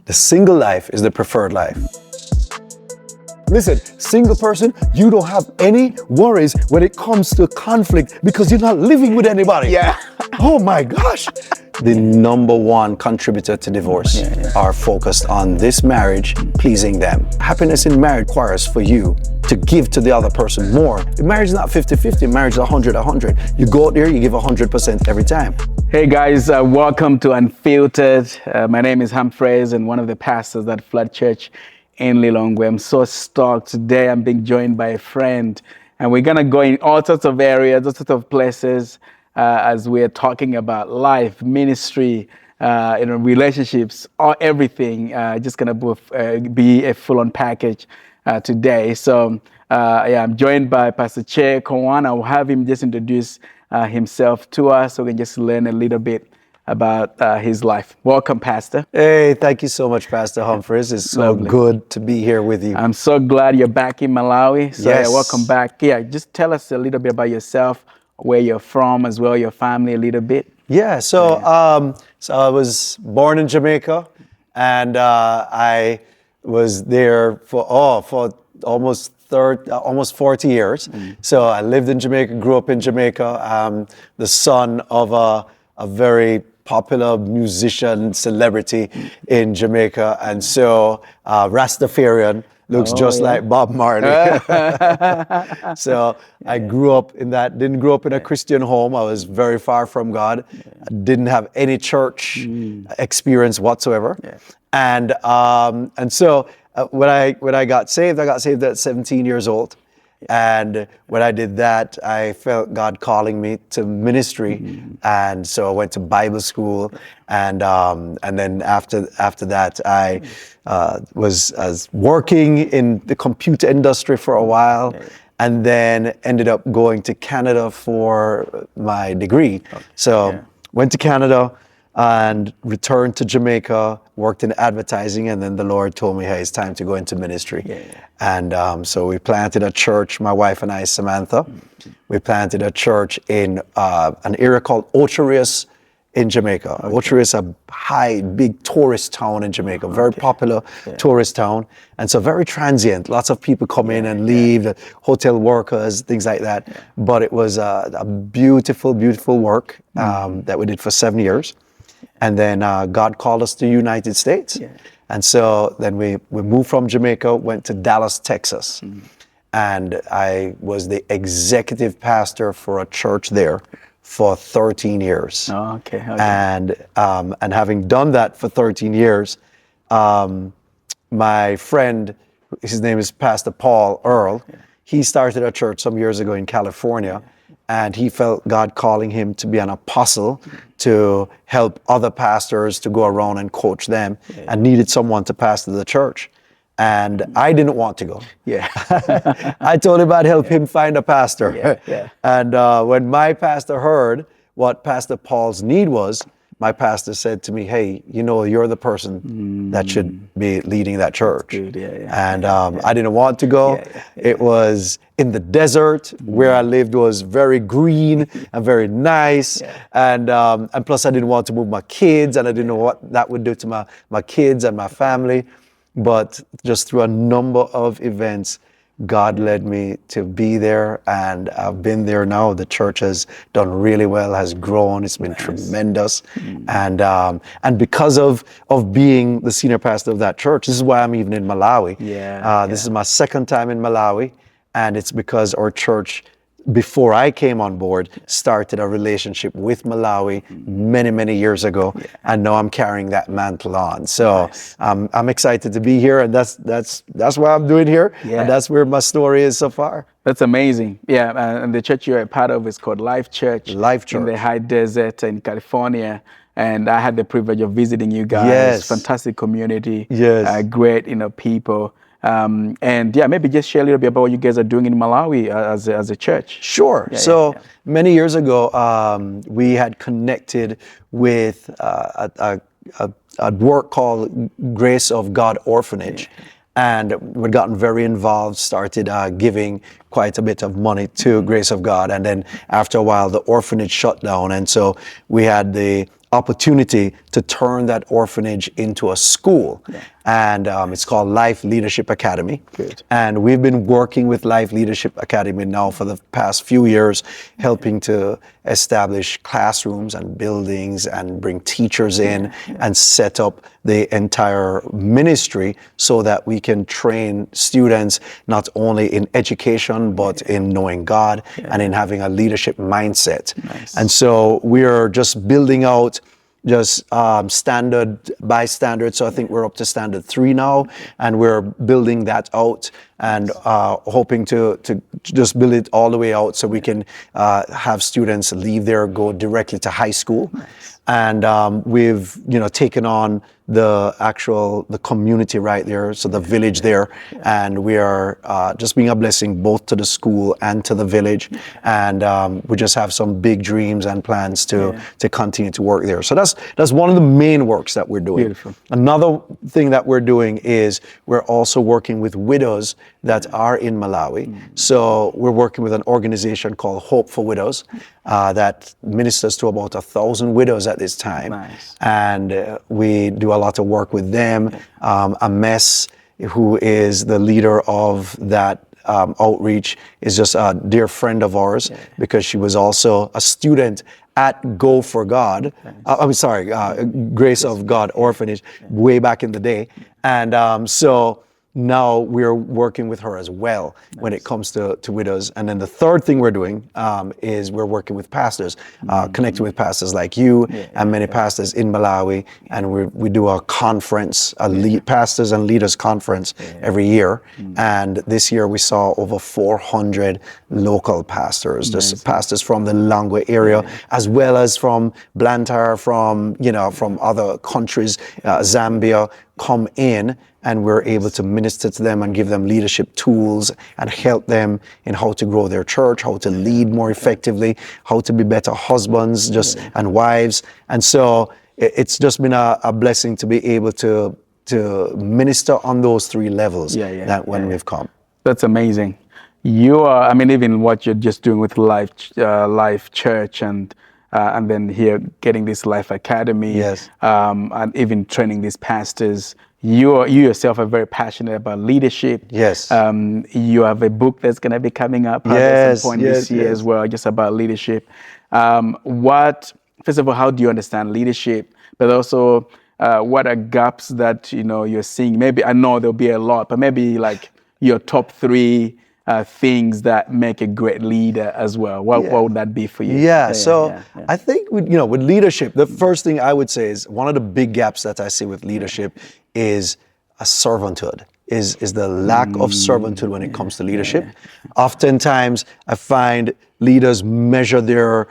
The single life is the preferred life. Listen, single person, you don't have any worries when it comes to conflict because you're not living with anybody. Yeah. Oh my gosh. The number one contributor to divorce are focused on this marriage pleasing them. Happiness in marriage requires for you to give to the other person more. Marriage is not 50-50, marriage is 100-100. You go out there, you give 100% every time. Hey guys, welcome to Unfiltered. My name is Humphreys and one of the pastors at Flood Church in Lilongwe. I'm so stoked today. I'm being joined by a friend and we're gonna go in all sorts of areas, all sorts of places as we're talking about life, ministry, relationships, everything. Just gonna be a full-on package today. So I'm joined by Pastor Che Cowan. I'll have him just introduce himself to us so we can just learn a little bit about his life. Welcome, Pastor. Hey, thank you so much, Pastor Humphreys. It's so good to be here with you. I'm so glad you're back in Malawi. So yes. Welcome back. Yeah, just tell us a little bit about yourself, where you're from as well, your family a little bit. Yeah, so I was born in Jamaica and I was there for almost 40 years. So I lived in Jamaica, grew up in Jamaica. I'm the son of a very popular musician, celebrity in Jamaica. And so Rastafarian, looks just like Bob Marley. So I grew up in that, didn't grow up in a Christian home. I was very far from God. I didn't have any church experience whatsoever. And so when I got saved at 17 years old. And when I did that, I felt God calling me to ministry. And so I went to Bible school. And then after that, I was working in the computer industry for a while. And then ended up going to Canada for my degree. So went to Canada and returned to Jamaica, worked in advertising, and then the Lord told me, hey, it's time to go into ministry. And so we planted a church, my wife and I, Samantha. We planted a church in an area called Ocho Rios in Jamaica. Ocho Rios is a big tourist town in Jamaica, very popular tourist town. And so very transient, lots of people come in and leave, the hotel workers, things like that. But it was a beautiful, beautiful work that we did for 7 years. And then God called us to the United States. And so then we moved from Jamaica, went to Dallas, Texas. And I was the executive pastor for a church there for 13 years. And having done that for 13 years, my friend, his name is Pastor Paul Earl, he started a church some years ago in California. And he felt God calling him to be an apostle, to help other pastors to go around and coach them, and needed someone to pastor the church. And I didn't want to go. I told him I'd help him find a pastor. And when my pastor heard what Pastor Paul's need was, my pastor said to me, hey, you're the person that should be leading that church. And I didn't want to go. It was in the desert. Where I lived was very green and very nice. And plus I didn't want to move my kids, and I didn't know what that would do to my kids and my family. But just through a number of events, God led me to be there, and I've been there now. The church has done really well, has grown. It's been tremendous. And because of being the senior pastor of that church, this is why I'm even in Malawi. This is my second time in Malawi, and it's because our church, before I came on board, started a relationship with Malawi many, many years ago, and now I'm carrying that mantle on. So I'm excited to be here, and that's what I'm doing here, and that's where my story is so far. That's amazing. And the church you're a part of is called Life Church. Life Church. In the high desert in California. And I had the privilege of visiting you guys. Fantastic community. Great, people. And maybe just share a little bit about what you guys are doing in Malawi as a church. Sure. Many years ago, we had connected with a work called Grace of God Orphanage. And we'd gotten very involved, started giving quite a bit of money to Grace of God. And then after a while, the orphanage shut down. And so we had the opportunity to turn that orphanage into a school. And it's called Life Leadership Academy. Good. And we've been working with Life Leadership Academy now for the past few years, helping to establish classrooms and buildings and bring teachers in and set up the entire ministry so that we can train students not only in education but in knowing God and in having a leadership mindset. Nice. And so we're just building out just standard by standard. So I think we're up to standard 3 now, and we're building that out and hoping to just build it all the way out so we can have students leave there, go directly to high school. And we've, taken on the community right there, so the village there, and we are just being a blessing both to the school and to the village, and we just have some big dreams and plans to continue to work there. So that's one of the main works that we're doing. Beautiful. Another thing that we're doing is we're also working with widows that are in Malawi. So we're working with an organization called Hope for Widows that ministers to about 1,000 widows at this time. Nice. And we do a lot of work with them. Ames, who is the leader of that outreach, is just a dear friend of ours because she was also a student at Go for God. Grace of God Orphanage way back in the day. And so now we're working with her as well when it comes to widows. And then the third thing we're doing is we're working with pastors, connecting with pastors like you and many pastors in Malawi. And we do a conference, pastors and leaders conference every year. And this year we saw over 400 local pastors, just pastors from the Longwe area, as well as from Blantyre, from other countries, Zambia, come in, and we're able to minister to them and give them leadership tools and help them in how to grow their church, how to lead more effectively, how to be better husbands and wives. And so it's just been a blessing to be able to minister on those 3 levels we've come. That's amazing. You are, even what you're just doing with Life Church and then here getting this Life Academy, and even training these pastors. You yourself are very passionate about leadership. Yes. You have a book that's going to be coming up at some point this year as well, just about leadership. First of all, how do you understand leadership? But also, what are gaps that you're seeing? Maybe I know there'll be a lot, but maybe like your top 3 things that make a great leader as well. What would that be for you? I think with leadership, the first thing I would say is one of the big gaps that I see with leadership is a servanthood, is the lack of servanthood when it comes to leadership. Oftentimes, I find leaders measure their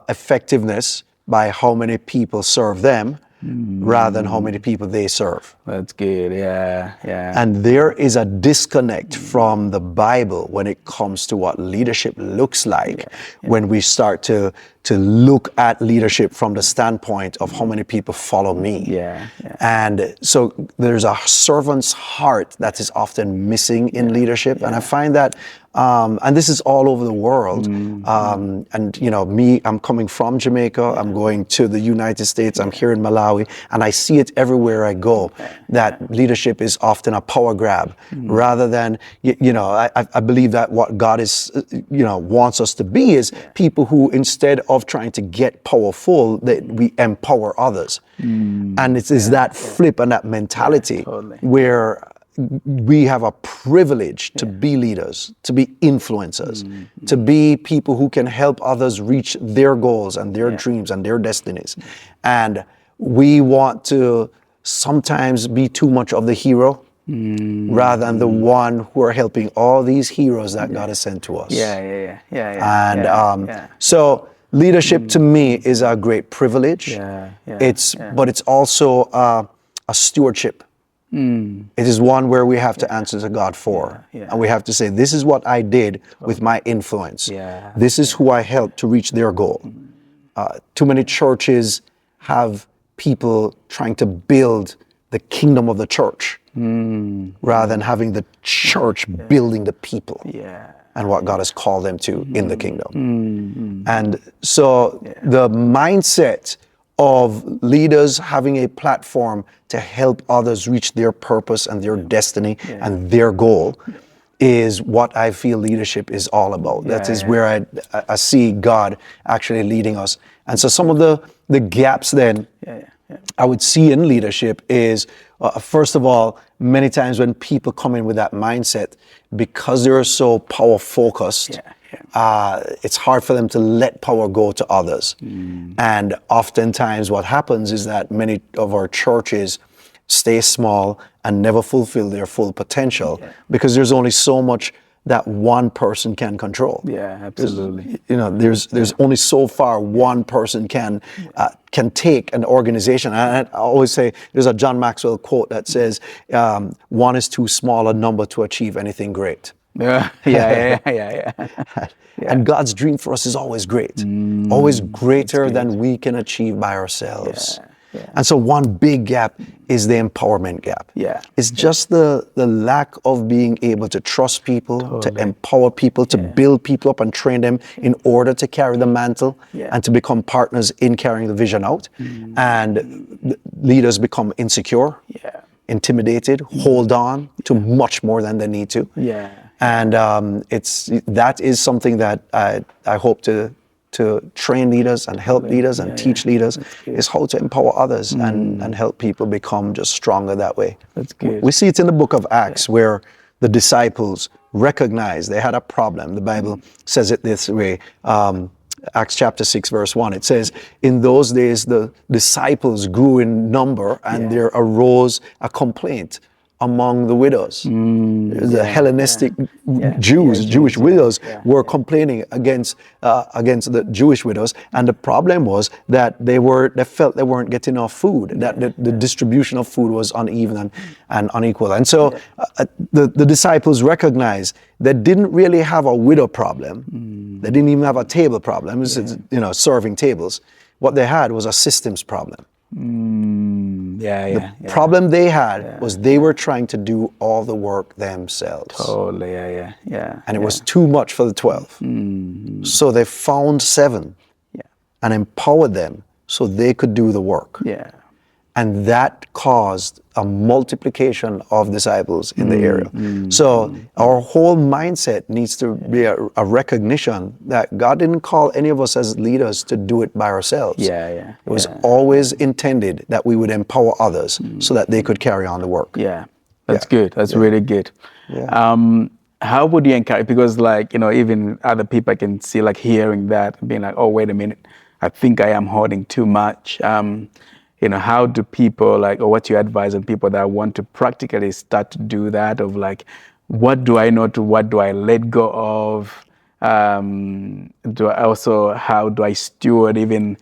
effectiveness by how many people serve them rather than how many people they serve. That's good, yeah. And there is a disconnect from the Bible when it comes to what leadership looks like when we start to look at leadership from the standpoint of how many people follow me. And so there's a servant's heart that is often missing in leadership. And I find that, and this is all over the world. And me, I'm coming from Jamaica, I'm going to the United States, I'm here in Malawi, and I see it everywhere I go, that leadership is often a power grab rather than, I believe that what God is, wants us to be is people who, instead of trying to get powerful, that we empower others. And it is that flip and that mentality where we have a privilege to be leaders, to be influencers, to be people who can help others reach their goals and their dreams and their destinies. And we want to sometimes be too much of the hero rather than the one who are helping all these heroes that God has sent to us. So leadership to me is a great privilege. But it's also a stewardship. It is one where we have to answer to God for. And we have to say, this is what I did with my influence. This is who I helped to reach their goal. Too many churches have people trying to build the kingdom of the church rather than having the church building the people and what God has called them to in the kingdom. And so the mindset of leaders having a platform to help others reach their purpose and their destiny and their goal is what I feel leadership is all about. That is where I see God actually leading us. And so some of the gaps then I would see in leadership is, first of all, many times when people come in with that mindset, because they're so power focused, it's hard for them to let power go to others. And oftentimes what happens is that many of our churches stay small and never fulfill their full potential because there's only so much that one person can control. Yeah, absolutely. There's only so far one person can take an organization. And I always say there's a John Maxwell quote that says, "One is too small a number to achieve anything great." Yeah. And God's dream for us is always great, always greater than we can achieve by ourselves. And so one big gap is the empowerment gap. It's just the lack of being able to trust people, to empower people, to build people up and train them in order to carry the mantle and to become partners in carrying the vision out. And leaders become insecure, intimidated, hold on to much more than they need to. And that is something that I hope to train leaders and help leaders and teach leaders is how to empower others and help people become just stronger that way. That's good. We see it in the book of Acts where the disciples recognized they had a problem. The Bible says it this way. Acts chapter 6 verse 1. It says, in those days the disciples grew in number and there arose a complaint among the widows. The Hellenistic Jewish widows were complaining against the Jewish widows, and the problem was that they felt they weren't getting enough food, that the distribution of food was uneven and unequal. And so the disciples recognized they didn't really have a widow problem. They didn't even have a table problem. It was, serving tables. What they had was a systems problem. The problem they had was they were trying to do all the work themselves. Totally, And it was too much for the 12. So they found 7 and empowered them so they could do the work. And that caused a multiplication of disciples in the area. So our whole mindset needs to be a recognition that God didn't call any of us as leaders to do it by ourselves. It was always intended that we would empower others so that they could carry on the work. That's good. That's really good. How would you encourage, because even other people I can see hearing that and being like, oh, wait a minute, I think I am hoarding too much. How do people or what's your advice on people that want to practically start to do that of what do I know to what do I let go of? How do I steward even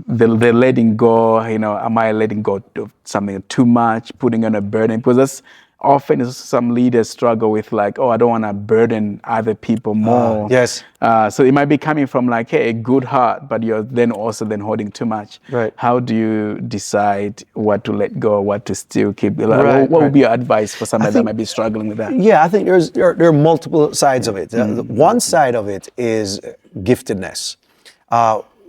the letting go? Am I letting go of something too much, putting on a burden? Because that's often some leaders struggle with I don't want to burden other people more. So it might be coming from hey, a good heart, but you're then also holding too much. How do you decide what to let go, what to still keep? What would be your advice for somebody that might be struggling with that? I think there are multiple sides of it. One side of it is giftedness.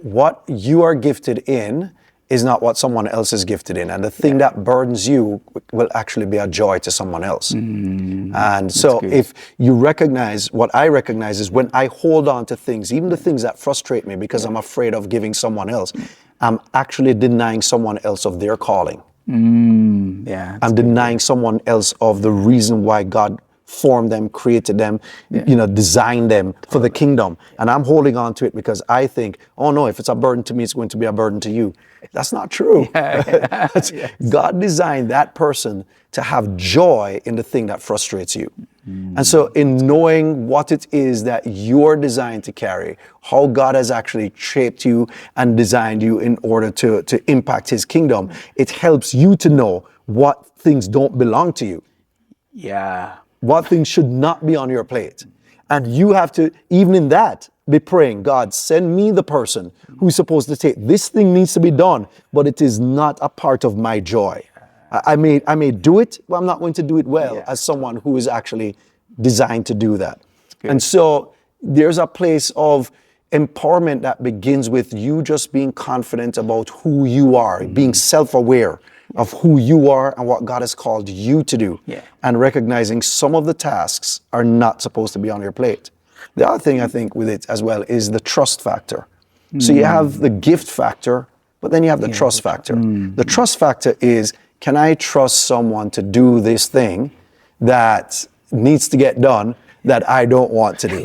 What you are gifted in is not what someone else is gifted in. And the thing that burdens you will actually be a joy to someone else. And so if you recognize, what I recognize is when I hold on to things, even the things that frustrate me because I'm afraid of giving someone else, I'm actually denying someone else of their calling. I'm denying someone else of the reason why God formed them, created them, designed them for the kingdom. And I'm holding on to it because I think, oh no, if it's a burden to me, it's going to be a burden to you. That's not true. God designed that person to have joy in the thing that frustrates you. And so in knowing what it is that you're designed to carry, how God has actually shaped you and designed you in order to impact his kingdom, it helps you to know what things don't belong to you. What things should not be on your plate. And you have to, even in that, be praying, God, send me the person who's supposed to take, this thing needs to be done, but it is not a part of my joy. I may do it, but I'm not going to do it well as someone who is actually designed to do that. And so there's a place of empowerment that begins with you just being confident about who you are, being self-aware of who you are and what God has called you to do, and recognizing some of the tasks are not supposed to be on your plate. The other thing I think with it as well is the trust factor. So you have the gift factor, but then you have the trust factor. The trust factor is, can I trust someone to do this thing that needs to get done that I don't want to do?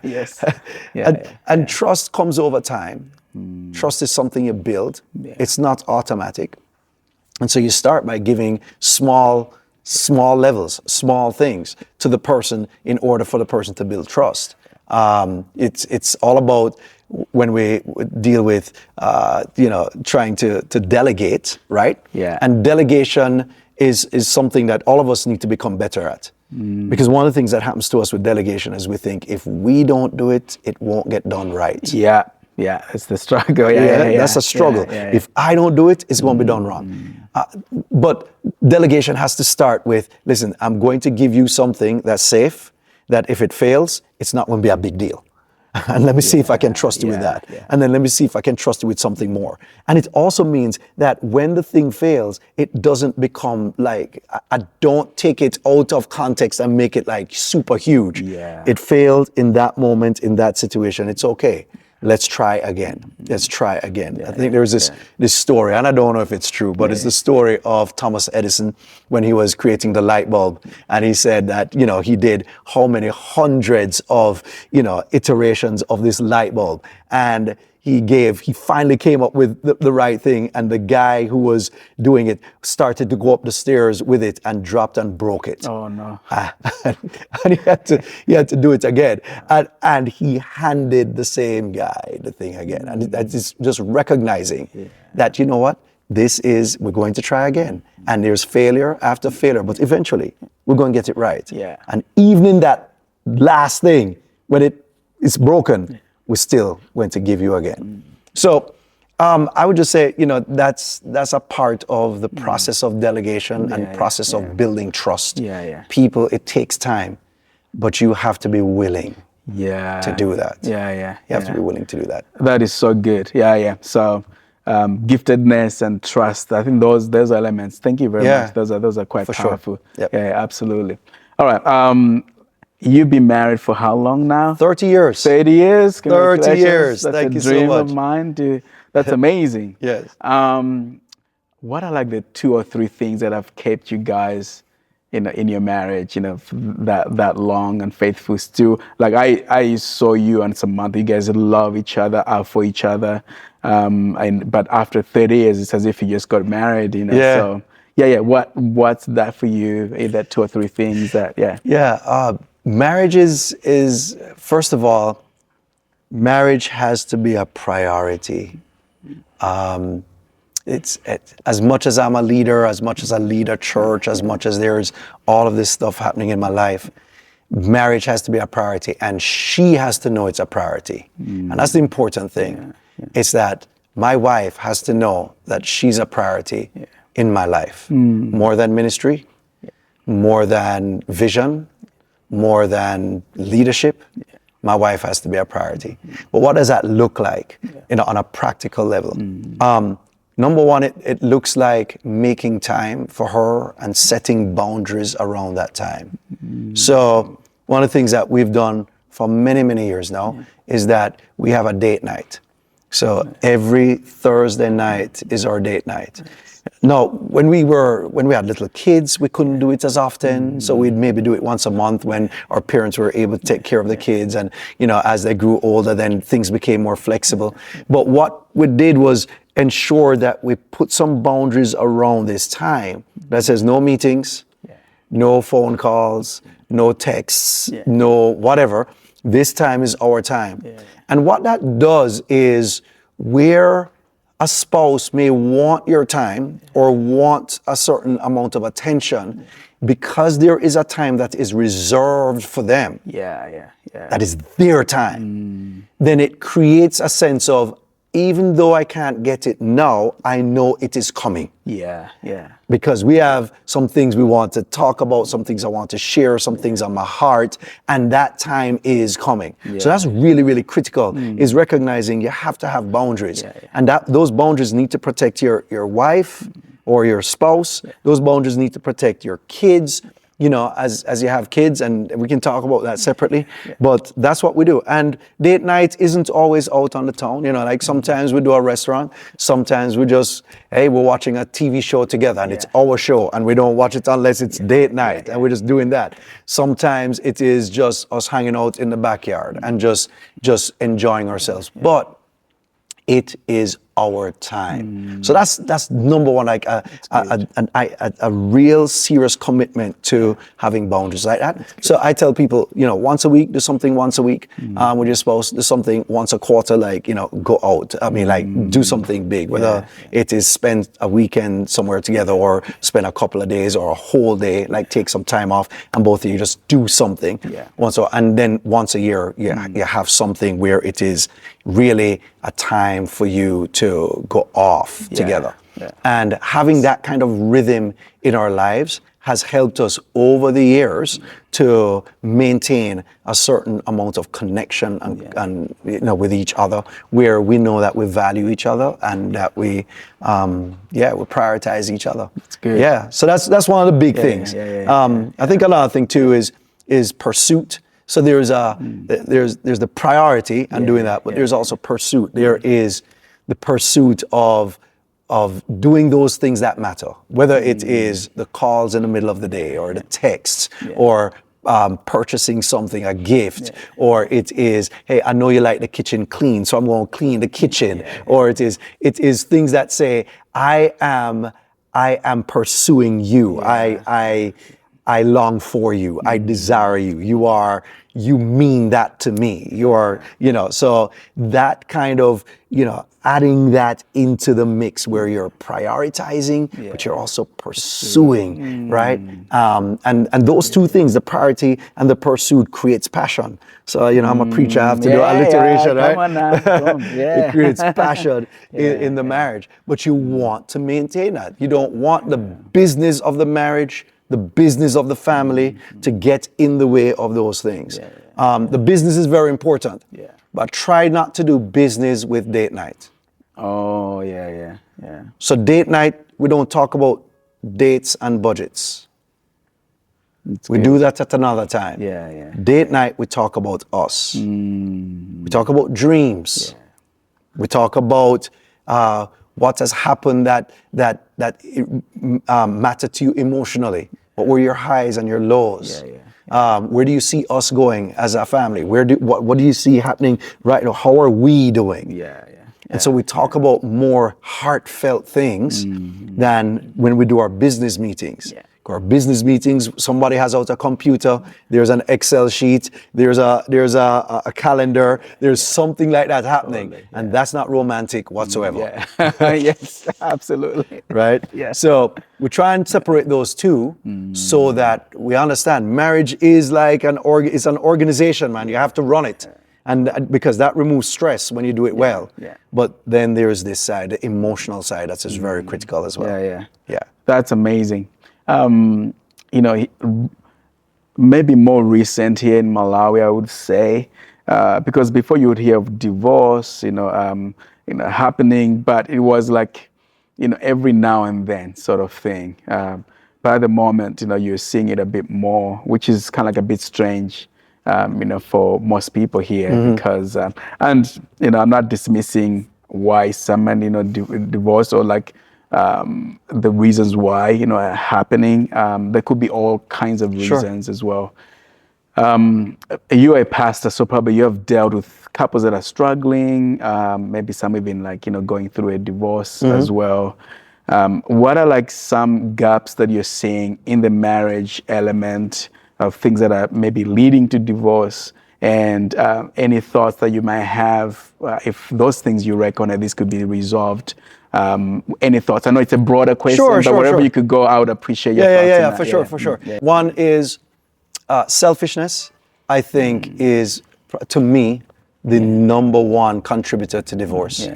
Yes. And trust comes over time. Trust is something you build. It's not automatic. And so you start by giving small levels, small things to the person in order for the person to build trust. It's all about when we deal with, trying to delegate, right? Yeah. And delegation is something that all of us need to become better at. Because one of the things that happens to us with delegation is we think if we don't do it, it won't get done right. Yeah, it's the struggle. That's a struggle. If I don't do it, it's going to be done wrong. But delegation has to start with, listen, I'm going to give you something that's safe, that if it fails, it's not going to be a big deal. And let me see if I can trust you with that. And then let me see if I can trust you with something more. And it also means that when the thing fails, it doesn't become like, I don't take it out of context and make it like super huge. It failed in that moment, in that situation. It's okay. Let's try again. Let's try again. I think there's this story, and I don't know if it's true, but it's the story of Thomas Edison when he was creating the light bulb. And he said that, he did how many hundreds of, iterations of this light bulb. And he finally came up with the right thing. And the guy who was doing it started to go up the stairs with it and dropped and broke it. Oh, no. And he had to do it again. And he handed the same guy the thing again. And that's just recognizing that, you know what? We're going to try again. And there's failure after failure, but eventually we're going to get it right. And even in that last thing, when it is broken, we're still going to give you again. So I would just say, that's a part of the process of delegation and process of building trust. People, it takes time, but you have to be willing to do that. You have to be willing to do that. That is so good. So giftedness and trust, I think those elements, thank you very much. Those are quite powerful. Sure. Yeah, absolutely. All right. You've been married for how long now? 30 years. 30 years? 30 years. That's Thank a you so dream much. of mine. That's amazing. Yes. What are like the 2 or 3 things that have kept you guys in your marriage, that long and faithful still? Like I saw you and Samantha, you guys love each other, out for each other. But after 30 years, it's as if you just got married, So what's that for you? That 2 or 3 things that, marriage is first of all, marriage has to be a priority. It's as much as I'm a leader, as much as I lead a church, as much as there's all of this stuff happening in my life, marriage has to be a priority, and she has to know it's a priority. And that's the important thing. It's that my wife has to know that she's a priority in my life, more than ministry, more than vision, more than leadership. My wife has to be a priority. But what does that look like on a practical level? Number one, it looks like making time for her and setting boundaries around that time. So one of the things that we've done for many, many years now is that we have a date night. So every Thursday night is our date night. Now, when we had little kids, we couldn't do it as often. So we'd maybe do it once a month when our parents were able to take care of the kids. And, as they grew older, then things became more flexible. But what we did was ensure that we put some boundaries around this time that says no meetings, no phone calls, no texts, no whatever. This time is our time. And what that does is where a spouse may want your time or want a certain amount of attention, because there is a time that is reserved for them. That is their time. Then it creates a sense of, even though I can't get it now, I know it is coming. Yeah. Because we have some things we want to talk about, some things I want to share, some things on my heart, and that time is coming. So that's really, really critical, is recognizing you have to have boundaries. And that those boundaries need to protect your wife or your spouse. Those boundaries need to protect your kids, as you have kids, and we can talk about that separately, but that's what we do. And date night isn't always out on the town, like sometimes we do a restaurant, sometimes we just, hey, we're watching a TV show together and it's our show and we don't watch it unless it's date night and we're just doing that. Sometimes it is just us hanging out in the backyard and just enjoying ourselves. But it is our time. So that's number one, like a real serious commitment to having boundaries like that. So I tell people, once a week, do something once a week. With your spouse, do something once a quarter, like, go out. I mean, like, do something big, whether it is spend a weekend somewhere together or spend a couple of days or a whole day, like take some time off and both of you just do something. And then once a year, you have something where it is really a time for you to go off together. And having that kind of rhythm in our lives has helped us over the years to maintain a certain amount of connection and with each other, where we know that we value each other and that we prioritize each other. That's good. Yeah, so that's one of the big things. I think another thing too is pursuit. So there's the priority and doing that, but there's also pursuit. There is the pursuit of doing those things that matter, whether it is the calls in the middle of the day or the texts or purchasing something, a gift, or it is, hey, I know you like the kitchen clean, so I'm going to clean the kitchen, or it is things that say, I am pursuing you. I long for you. I desire you. You mean that to me. So that kind of, adding that into the mix where you're prioritizing, but you're also pursuing, right? And those two things, the priority and the pursuit, creates passion. So, I'm a preacher, I have to do alliteration, right? Come on now. It creates passion in the marriage, but you want to maintain that. You don't want the business of the marriage, the business of the family to get in the way of those things. The business is very important, but try not to do business with date night. Oh, yeah. So date night, we don't talk about dates and budgets. We do that at another time. Date night, we talk about us. We talk about dreams. We talk about what has happened that mattered to you emotionally. What were your highs and your lows? Where do you see us going as a family? What do you see happening right now? How are we doing? And so we talk about more heartfelt things than when we do our business meetings. Our business meetings, somebody has out a computer, there's an Excel sheet, there's a calendar, there's something like that happening. And that's not romantic whatsoever. Yes, absolutely. Right? So we try and separate those two so that we understand marriage is like it's an organization, man. You have to run it. And because that removes stress when you do it well. But then there's this side, the emotional side, that's just very critical as well. That's amazing. Maybe more recent here in Malawi, I would say, because before you would hear of divorce, happening, but it was like, every now and then sort of thing. But at the moment, you're seeing it a bit more, which is kind of like a bit strange, for most people here, because, I'm not dismissing why someone, divorced or like, the reasons why, are happening. There could be all kinds of reasons as well. You're a pastor, so probably you have dealt with couples that are struggling, maybe some even like, going through a divorce as well. What are like some gaps that you're seeing in the marriage element of things that are maybe leading to divorce? And any thoughts that you might have, if those things you reckon that this could be resolved? Any thoughts? I know it's a broader question, but wherever you could go, I would appreciate your thoughts. For sure. One is selfishness, I think, is, to me, the number one contributor to divorce.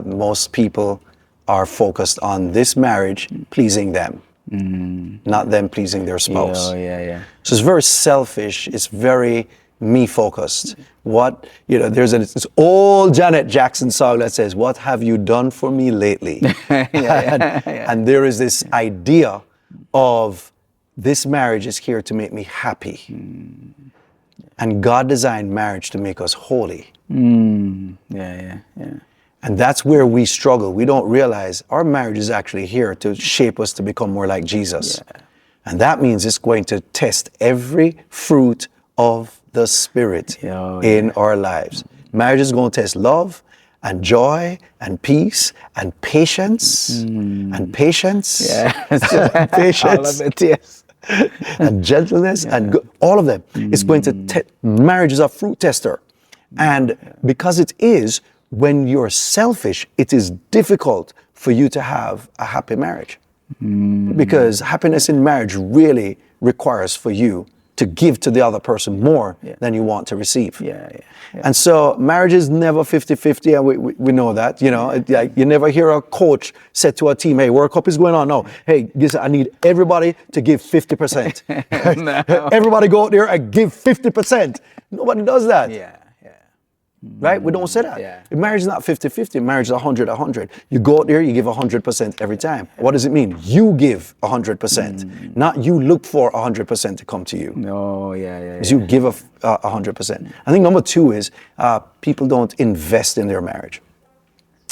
Most people are focused on this marriage pleasing them, not them pleasing their spouse. So it's very selfish. It's very me focused. There's this old Janet Jackson song that says, "What have you done for me lately?" And there is this idea of this marriage is here to make me happy. And God designed marriage to make us holy. And that's where we struggle. We don't realize our marriage is actually here to shape us to become more like Jesus. And that means it's going to test every fruit of the Spirit in our lives. Marriage is going to test love and joy and peace and patience and patience and patience. All of it, yes. And gentleness and all of them. It's going to marriage is a fruit tester. And because it is, when you're selfish, it is difficult for you to have a happy marriage. Because happiness in marriage really requires for you to give to the other person more than you want to receive. And so marriage is never 50-50, and we know that. You never hear a coach say to a team, "Hey, World Cup is going on now. Hey, I need everybody to give 50%. Everybody go out there and give 50%. Nobody does that. Right? We don't say that. Marriage is not 50-50. Marriage is 100-100. You go out there, you give 100% every time. What does it mean? You give 100%, not you look for 100% to come to you. You give 100%. I think number two is people don't invest in their marriage.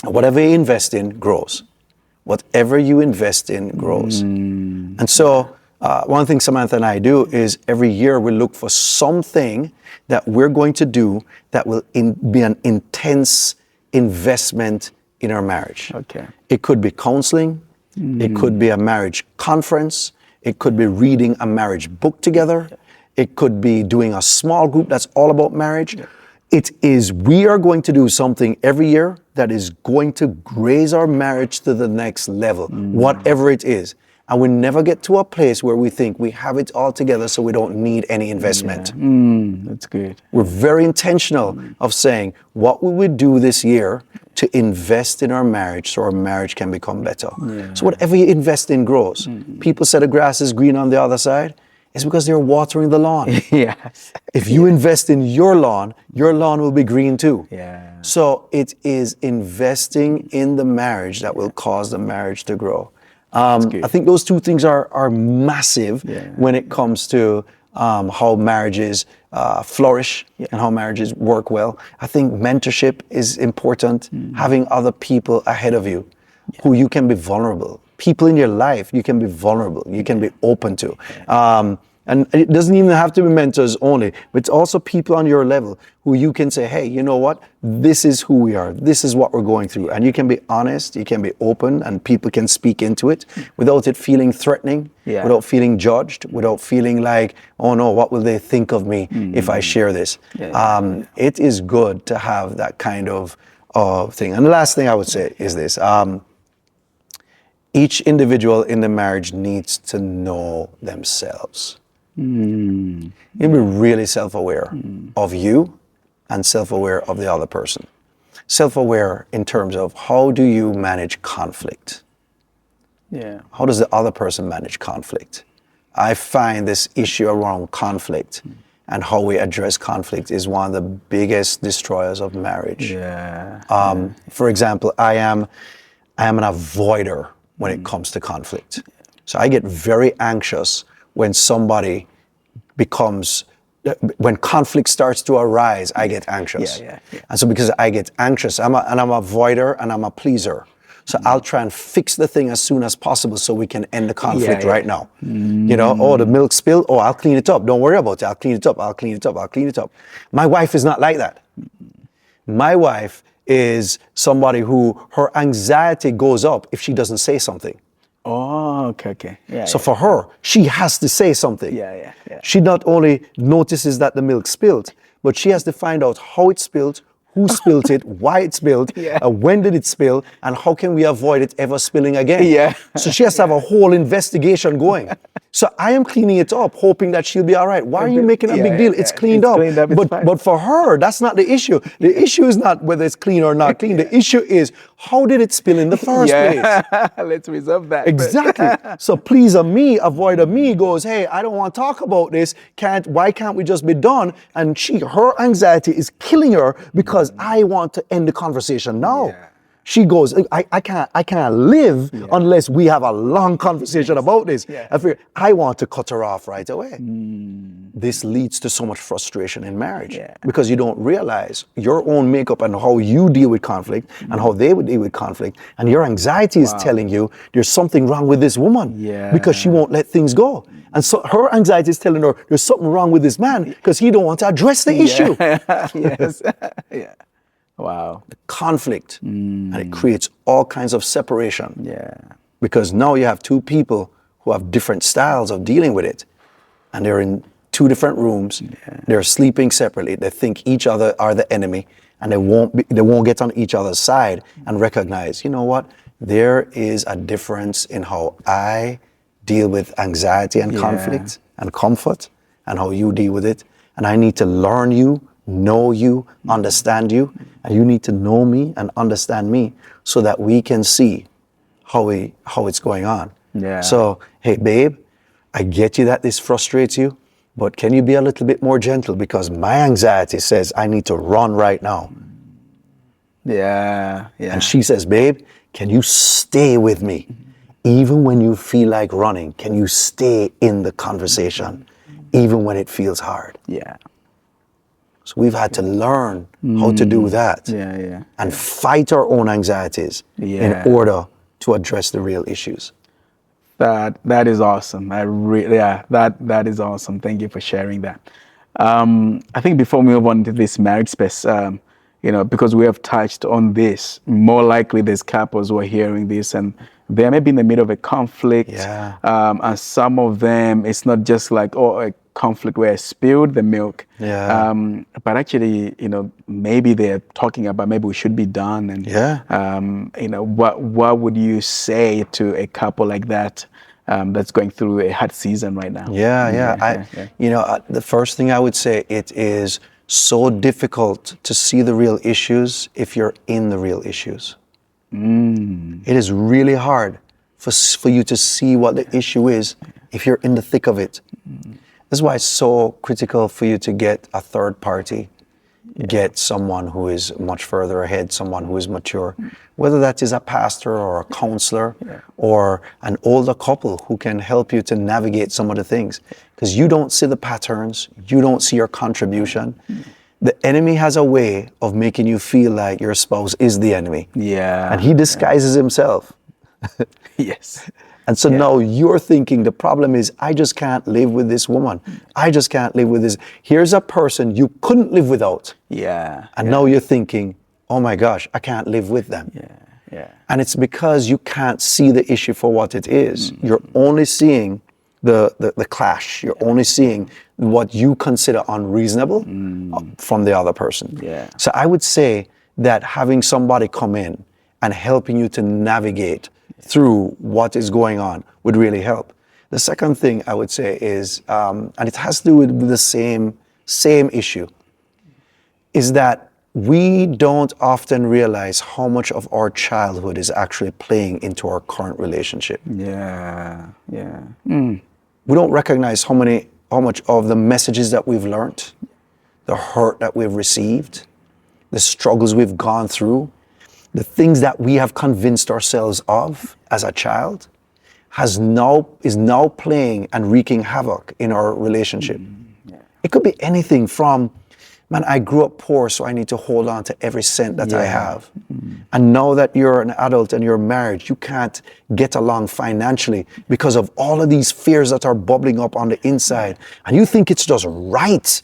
Whatever you invest in grows. Whatever you invest in grows. And so one thing Samantha and I do is every year we look for something that we're going to do that will be an intense investment in our marriage. It could be counseling. It could be a marriage conference. It could be reading a marriage book together. It could be doing a small group that's all about marriage. We are going to do something every year that is going to raise our marriage to the next level, whatever it is. And we never get to a place where we think we have it all together so we don't need any investment. That's good. We're very intentional of saying what we would do this year to invest in our marriage so our marriage can become better. So whatever you invest in grows. People say the grass is green on the other side. It's because they're watering the lawn. If you invest in your lawn will be green too. So it is investing in the marriage that will cause the marriage to grow. I think those two things are massive when it comes to how marriages flourish and how marriages work well. I think mentorship is important. Having other people ahead of you who you can be vulnerable. People in your life you can be vulnerable. You can be open to. And it doesn't even have to be mentors only, but it's also people on your level who you can say, "Hey, you know what? This is who we are. This is what we're going through." And you can be honest, you can be open, and people can speak into it without it feeling threatening, without feeling judged, without feeling like, "Oh no, what will they think of me if I share this?" It is good to have that kind of thing. And the last thing I would say is this. Each individual in the marriage needs to know themselves. You be really self-aware of you and self-aware of the other person. Self-aware in terms of how do you manage conflict? How does the other person manage conflict? I find this issue around conflict and how we address conflict is one of the biggest destroyers of marriage. For example, I am an avoider when it comes to conflict. So I get very anxious when when conflict starts to arise, I get anxious. And so because I get anxious, I'm an avoider and I'm a pleaser. So I'll try and fix the thing as soon as possible so we can end the conflict right now. The milk spilled, I'll clean it up. Don't worry about it. I'll clean it up. My wife is not like that. My wife is somebody who her anxiety goes up if she doesn't say something. Okay. So for her, she has to say something. She not only notices that the milk spilled, but she has to find out how it spilled, who spilled it, why it spilled, when did it spill, and how can we avoid it ever spilling again. So she has to have a whole investigation going. So I am cleaning it up, hoping that she'll be all right. Why are you making a big deal? It's cleaned up. But for her, that's not the issue. The issue is not whether it's clean or not clean. The issue is, how did it spill in the first place? Let's resolve that. Exactly. So please a me, avoid a me goes, hey, I don't want to talk about this. Why can't we just be done? And her anxiety is killing her because I want to end the conversation now. Yeah. She goes, I can't live unless we have a long conversation about this. Yeah. I want to cut her off right away. This leads to so much frustration in marriage because you don't realize your own makeup and how you deal with conflict and how they would deal with conflict. And your anxiety is telling you there's something wrong with this woman because she won't let things go. And so her anxiety is telling her there's something wrong with this man because he don't want to address the issue. Yes. Yeah. Wow. The conflict, and it creates all kinds of separation. Yeah. Because now you have two people who have different styles of dealing with it, and they're in two different rooms. They're sleeping separately. They think each other are the enemy, and they won't get on each other's side and recognize, you know what? There is a difference in how I deal with anxiety and conflict and comfort, and how you deal with it. And I need to learn you, know you, understand you, and you need to know me and understand me so that we can see how it's going on. Yeah. So, hey, babe, I get you that this frustrates you, but can you be a little bit more gentle because my anxiety says I need to run right now. Yeah. And she says, babe, can you stay with me? Even when you feel like running, can you stay in the conversation, even when it feels hard? Yeah. So we've had to learn how to do that and fight our own anxieties in order to address the real issues. That is awesome. That is awesome. Thank you for sharing that. I think before we move on to this marriage space, because we have touched on this, more likely there's couples who are hearing this and they may be in the middle of a conflict. Yeah. And some of them, it's not just like, a conflict where I spilled the milk. Yeah. But actually, maybe they're talking about maybe we should be done. And, what would you say to a couple like that that's going through a hard season right now? The first thing I would say, it is so difficult to see the real issues if you're in the real issues. It is really hard for you to see what the issue is if you're in the thick of it. This is why it's so critical for you to get a third party, get someone who is much further ahead, someone who is mature, whether that is a pastor or a counselor or an older couple who can help you to navigate some of the things. Because you don't see the patterns, you don't see your contribution. The enemy has a way of making you feel like your spouse is the enemy. Yeah. And he disguises himself. Yes. And so now you're thinking the problem is, I just can't live with this woman. I just can't live with this. Here's a person you couldn't live without. Yeah. And now you're thinking, oh my gosh, I can't live with them. Yeah. And it's because you can't see the issue for what it is. You're only seeing the clash. You're only seeing what you consider unreasonable from the other person. Yeah. So I would say that having somebody come in and helping you to navigate through what is going on would really help. The second thing I would say is, and it has to do with the same issue, is that we don't often realize how much of our childhood is actually playing into our current relationship. Yeah. We don't recognize how much of the messages that we've learned, the hurt that we've received, the struggles we've gone through, the things that we have convinced ourselves of as a child is now playing and wreaking havoc in our relationship. It could be anything from, man, I grew up poor, so I need to hold on to every cent that I have. And now that you're an adult and you're married, you can't get along financially because of all of these fears that are bubbling up on the inside. And you think it's just right.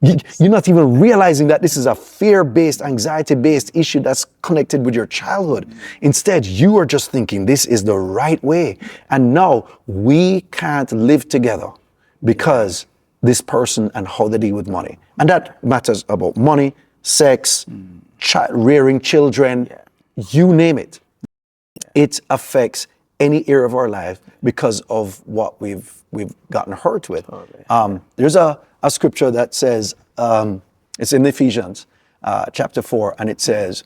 You're not even realizing that this is a fear-based, anxiety-based issue that's connected with your childhood. Instead, you are just thinking this is the right way. And now we can't live together because this person and how they deal with money. And that matters about money, sex, rearing children, you name it. It affects any area of our life because of what we've gotten hurt with. Totally. There's a scripture that says, it's in Ephesians chapter 4, and it says,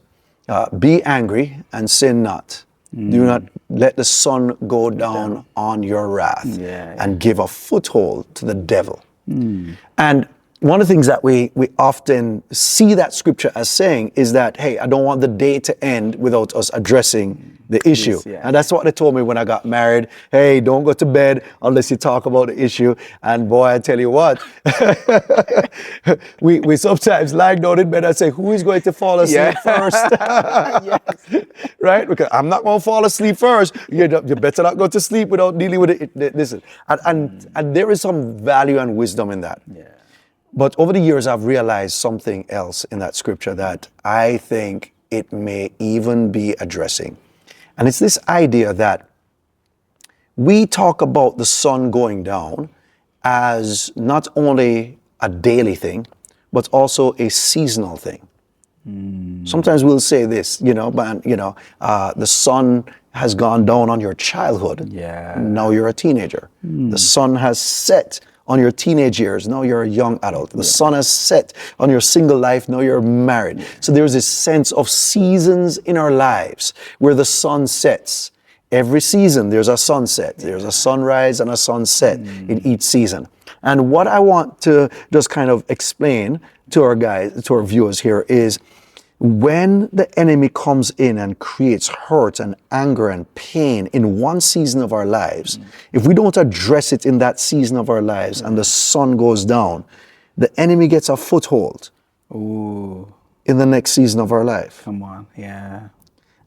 be angry and sin not. Do not let the sun go down on your wrath and give a foothold to the devil. And one of the things that we often see that scripture as saying is that, hey, I don't want the day to end without us addressing the issue. And that's what they told me when I got married. Hey, don't go to bed unless you talk about the issue. And boy, I tell you what, we sometimes lie down in bed and say, who is going to fall asleep first? Right? Because I'm not going to fall asleep first. You better not go to sleep without dealing with it. Listen, and there is some value and wisdom in that. But over the years, I've realized something else in that scripture that I think it may even be addressing. And it's this idea that we talk about the sun going down as not only a daily thing, but also a seasonal thing. Sometimes we'll say this, the sun has gone down on your childhood. Now you're a teenager. The sun has set on your teenage years, now you're a young adult. The sun has set on your single life, now you're married. So there's this sense of seasons in our lives where the sun sets. Every season there's a sunset. There's a sunrise and a sunset in each season. And what I want to just kind of explain to our viewers here is, when the enemy comes in and creates hurt and anger and pain in one season of our lives, if we don't address it in that season of our lives and the sun goes down, the enemy gets a foothold in the next season of our life. Come on,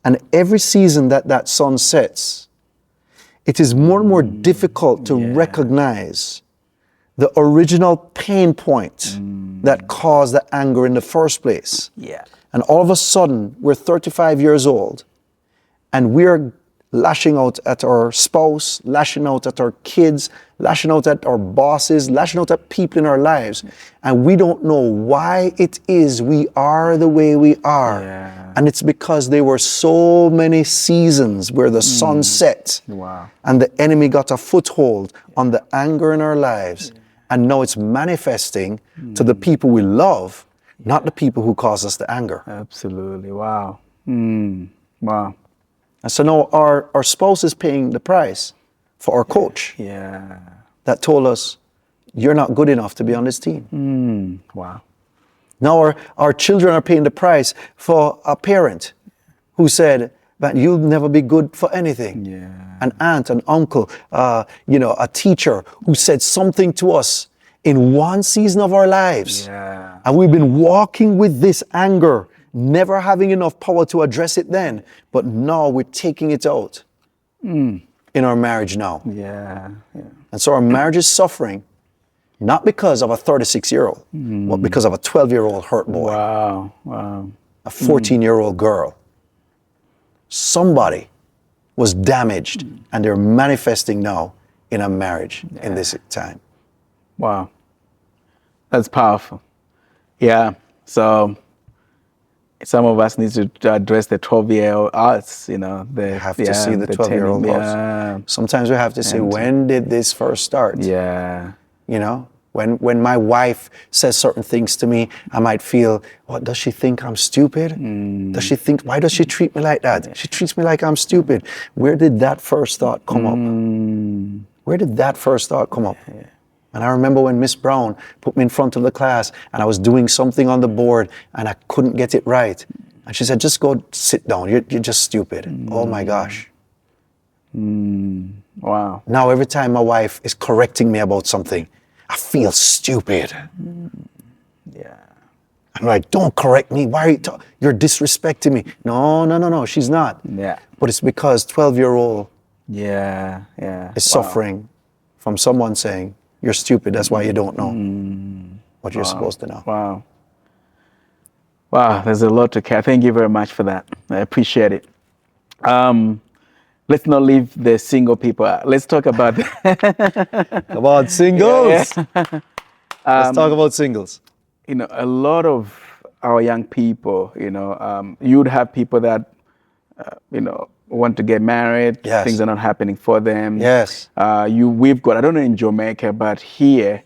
And every season that sun sets, it is more and more difficult to recognize the original pain point that caused the anger in the first place. And all of a sudden, we're 35 years old, and we're lashing out at our spouse, lashing out at our kids, lashing out at our bosses, lashing out at people in our lives. And we don't know why it is we are the way we are. And it's because there were so many seasons where the sun set, and the enemy got a foothold on the anger in our lives. And now it's manifesting to the people we love, not the people who cause us the anger. Absolutely. Wow. Wow. And so now our spouse is paying the price for our coach that told us, you're not good enough to be on this team. Wow. Now our children are paying the price for a parent who said, but you'll never be good for anything. An aunt, an uncle, a teacher who said something to us in one season of our lives. And we've been walking with this anger, never having enough power to address it then. But now we're taking it out in our marriage now. And so our marriage is suffering, not because of a 36-year-old, but because of a 12-year-old hurt boy. A 14-year-old girl. Somebody was damaged, and they're manifesting now in a marriage in this time. Wow. That's powerful. So some of us need to address the 12-year-old us, We have to see the 12-year-old us. Sometimes we have to say, when did this first start? When my wife says certain things to me, I might feel, what, does she think I'm stupid? Why does she treat me like that? She treats me like I'm stupid. Where did that first thought come up? Where did that first thought come up? And I remember when Miss Brown put me in front of the class and I was doing something on the board and I couldn't get it right. And she said, just go sit down. You're just stupid. Oh my gosh. Wow. Now every time my wife is correcting me about something, I feel stupid. I'm like, don't correct me. Why are you're disrespecting me? No, she's not. But it's because 12-year-old is suffering from someone saying, you're stupid, that's why you don't know what you're supposed to know. Wow, there's a lot to care. Thank you very much for that. I appreciate it. Let's not leave the single people out. Let's talk about about singles. Let's talk about singles. A lot of our young people, you'd have people that, want to get married. Yes. Things are not happening for them. Yes. We've got, I don't know in Jamaica, but here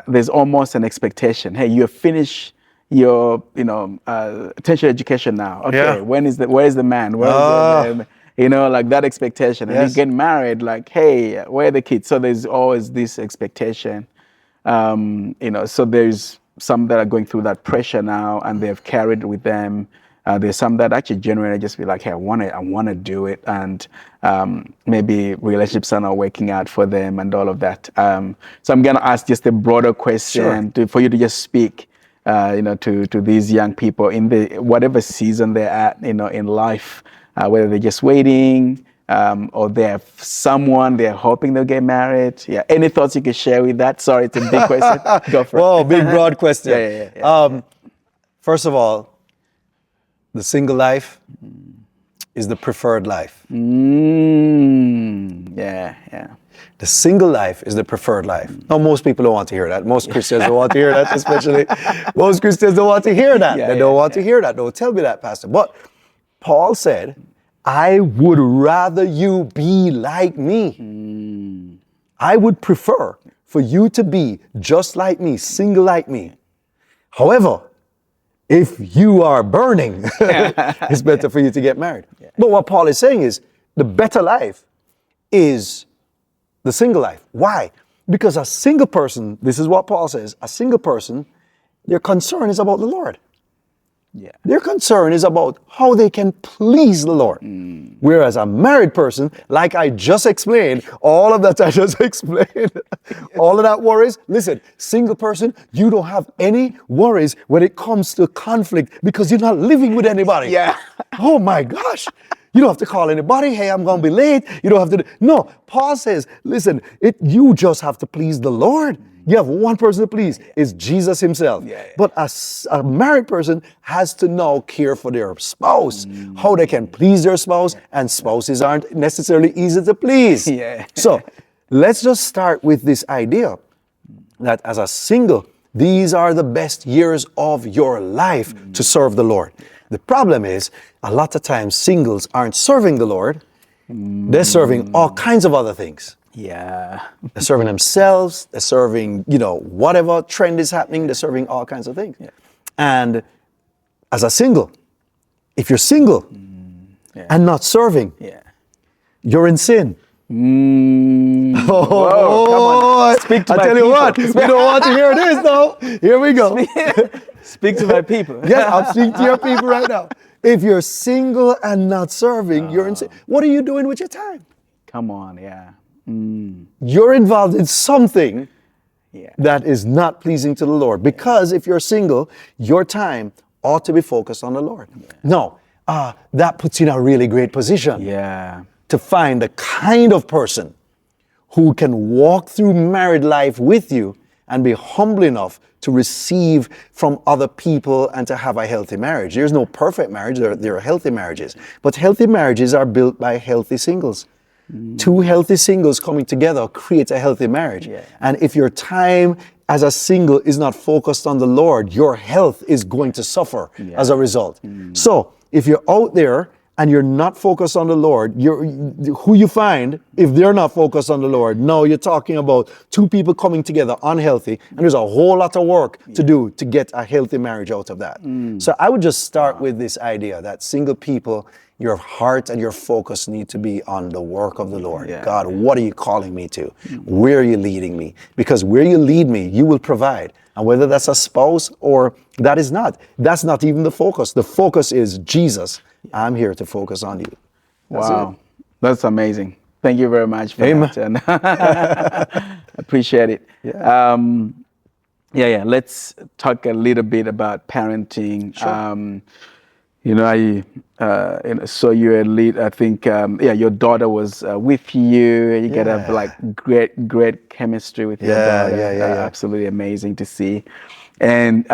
there's almost an expectation. Hey, you have finished your, tertiary education now. Okay, Yeah. where is the man? Where is the, like that expectation. And you Yes. get married, like, hey, where are the kids? So there's always this expectation. So there's some that are going through that pressure now, and they've carried with them. There's some that actually genuinely just be like, hey, I want to do it, and maybe relationships are not working out for them, and all of that. So I'm gonna ask just a broader question for you to just speak, to these young people in the whatever season they're at, in life, whether they're just waiting. Or they have someone they're hoping they'll get married. Yeah. Any thoughts you could share with that? Sorry, it's a big question. Go for it. Whoa, big broad question. Yeah. First of all, the single life is the preferred life. Yeah. The single life is the preferred life. Now, most people don't want to hear that. Most Christians don't want to hear that, especially. Most Christians don't want to hear that. They don't want to hear that. Don't tell me that, Pastor. But Paul said, I would rather you be like me. I would prefer for you to be just like me, single like me. However, if you are burning, it's better for you to get married. Yeah. But what Paul is saying is the better life is the single life. Why? Because a single person, this is what Paul says, a single person, their concern is about the Lord. Yeah. Their concern is about how they can please the Lord. Whereas a married person, like I just explained, all of that I just explained, all of that worries. Listen, single person, you don't have any worries when it comes to conflict because you're not living with anybody. Yeah. Oh my gosh. You don't have to call anybody. Hey, I'm going to be late. You don't have to. No, Paul says, listen, you just have to please the Lord. You have one person to please. It's Jesus himself. But a married person has to now care for their spouse, how they can please their spouse, and spouses aren't necessarily easy to please. So let's just start with this idea that as a single, these are the best years of your life to serve the Lord. The problem is, a lot of times singles aren't serving the Lord. They're serving all kinds of other things. Yeah. They're serving themselves. They're serving, whatever trend is happening. They're serving all kinds of things. And as a single, if you're single and not serving, you're in sin. Whoa, come on. Speak to I my tell you people. what, we don't want to hear this though. Here we go. Speak to my people. Yes, I'm speaking to your people right now. If you're single and not serving, you're in sin. What are you doing with your time? Come on, yeah. You're involved in something that is not pleasing to the Lord. Because if you're single, your time ought to be focused on the Lord. No, that puts you in a really great position. To find the kind of person who can walk through married life with you and be humble enough to receive from other people and to have a healthy marriage. There's no perfect marriage, there are healthy marriages. But healthy marriages are built by healthy singles. Two healthy singles coming together creates a healthy marriage. And if your time as a single is not focused on the Lord, your health is going to suffer as a result. So if you're out there and you're not focused on the Lord, who you find, if they're not focused on the Lord, no, you're talking about two people coming together unhealthy, and there's a whole lot of work to do to get a healthy marriage out of that. So I would just start with this idea that single people, your heart and your focus need to be on the work of the Lord. God, what are you calling me to? Where are you leading me? Because where you lead me, you will provide. And whether that's a spouse or that's not even the focus. The focus is Jesus. I'm here to focus on you. Wow. That's amazing. Thank you very much for that. And appreciate it. Let's talk a little bit about parenting. I saw you lead. I think your daughter was with you. You get great chemistry with your daughter. Absolutely amazing to see. And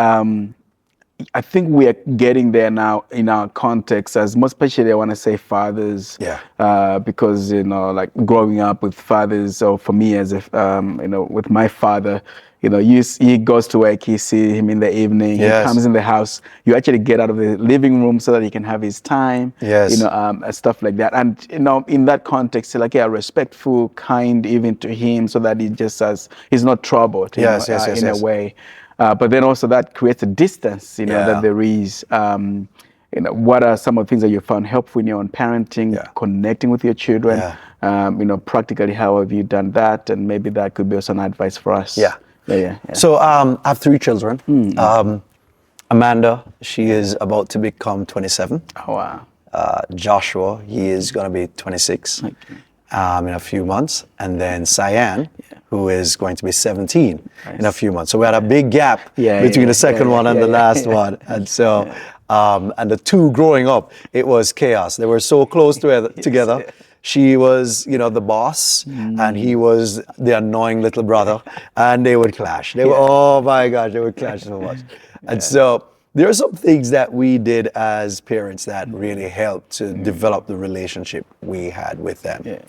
I think we are getting there now in our context, as most especially I want to say fathers, because like growing up with fathers, or for me as if with my father, he goes to work, you see him in the evening, he comes in the house, you actually get out of the living room so that he can have his time, stuff like that. And in that context, like respectful, kind even to him, so that he's not troubled in a way. But then also that creates a distance, that there is. What are some of the things that you found helpful in your own parenting, connecting with your children? Practically, how have you done that? And maybe that could be also an advice for us. So I have 3 children. Amanda, she is about to become 27. Oh, wow. Joshua, he is going to be 26 in a few months. And then Cyan, who is going to be 17 in a few months. So we had a big gap between the second one and the last one. And so, and the 2 growing up, it was chaos. They were so close together. She was, the boss, and he was the annoying little brother, and they would clash. They were, oh my gosh, they would clash so much. And so there are some things that we did as parents that really helped to develop the relationship we had with them.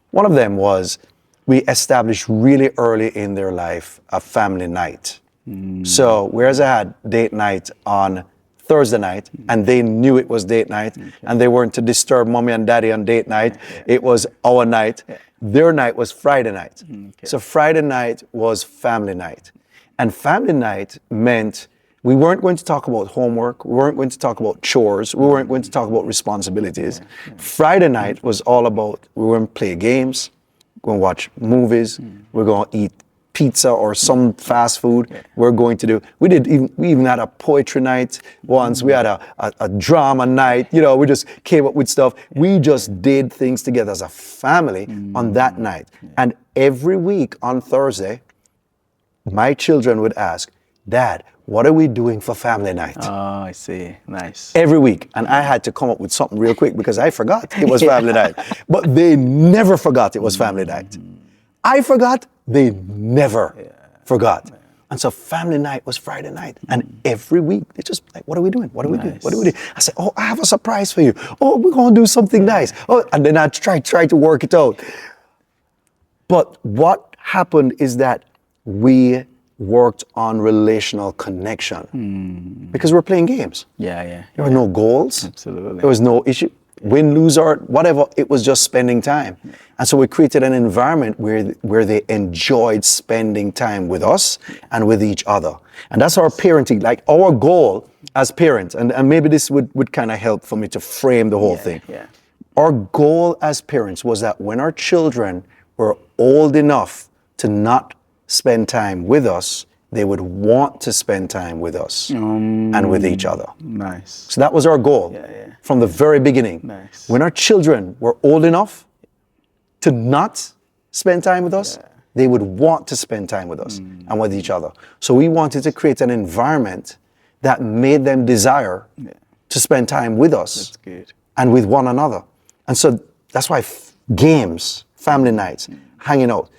One of them was we established really early in their life a family night. So whereas I had date night on Thursday night, and they knew it was date night, and they weren't to disturb mommy and daddy on date night. It was our night. Their night was Friday night. So Friday night was family night. And family night meant we weren't going to talk about homework. We weren't going to talk about chores. We weren't going to talk about responsibilities. Friday night was all about, we were going to play games, we're going to watch movies, we're going to eat pizza or some fast food. We're going to do, we even had a poetry night once. We had a drama night. We just came up with stuff. We just did things together as a family on that night. And every week on Thursday, my children would ask, Dad, what are we doing for family night? Oh, I see. Nice. Every week. And I had to come up with something real quick because I forgot it was family night. But they never forgot it was family night. I forgot, they never forgot. And so family night was Friday night. And every week, they just like, what are we doing? What are we doing? What are we doing? I said, oh, I have a surprise for you. Oh, we're going to do something nice. Oh, and then I try to work it out. But what happened is that we worked on relational connection because we're playing games. There were no goals. Absolutely. There was no issue. Win, lose, or whatever, it was just spending time. And so we created an environment where they enjoyed spending time with us and with each other. And that's our parenting, like our goal as parents, and maybe this would kind of help for me to frame the whole thing. Our goal as parents was that when our children were old enough to not spend time with us, they would want to spend time with us and with each other. Nice. So that was our goal from the very beginning. Nice. When our children were old enough to not spend time with us, they would want to spend time with us and with each other. So we wanted to create an environment that made them desire to spend time with us and with one another. And so that's why games, family nights, hanging out,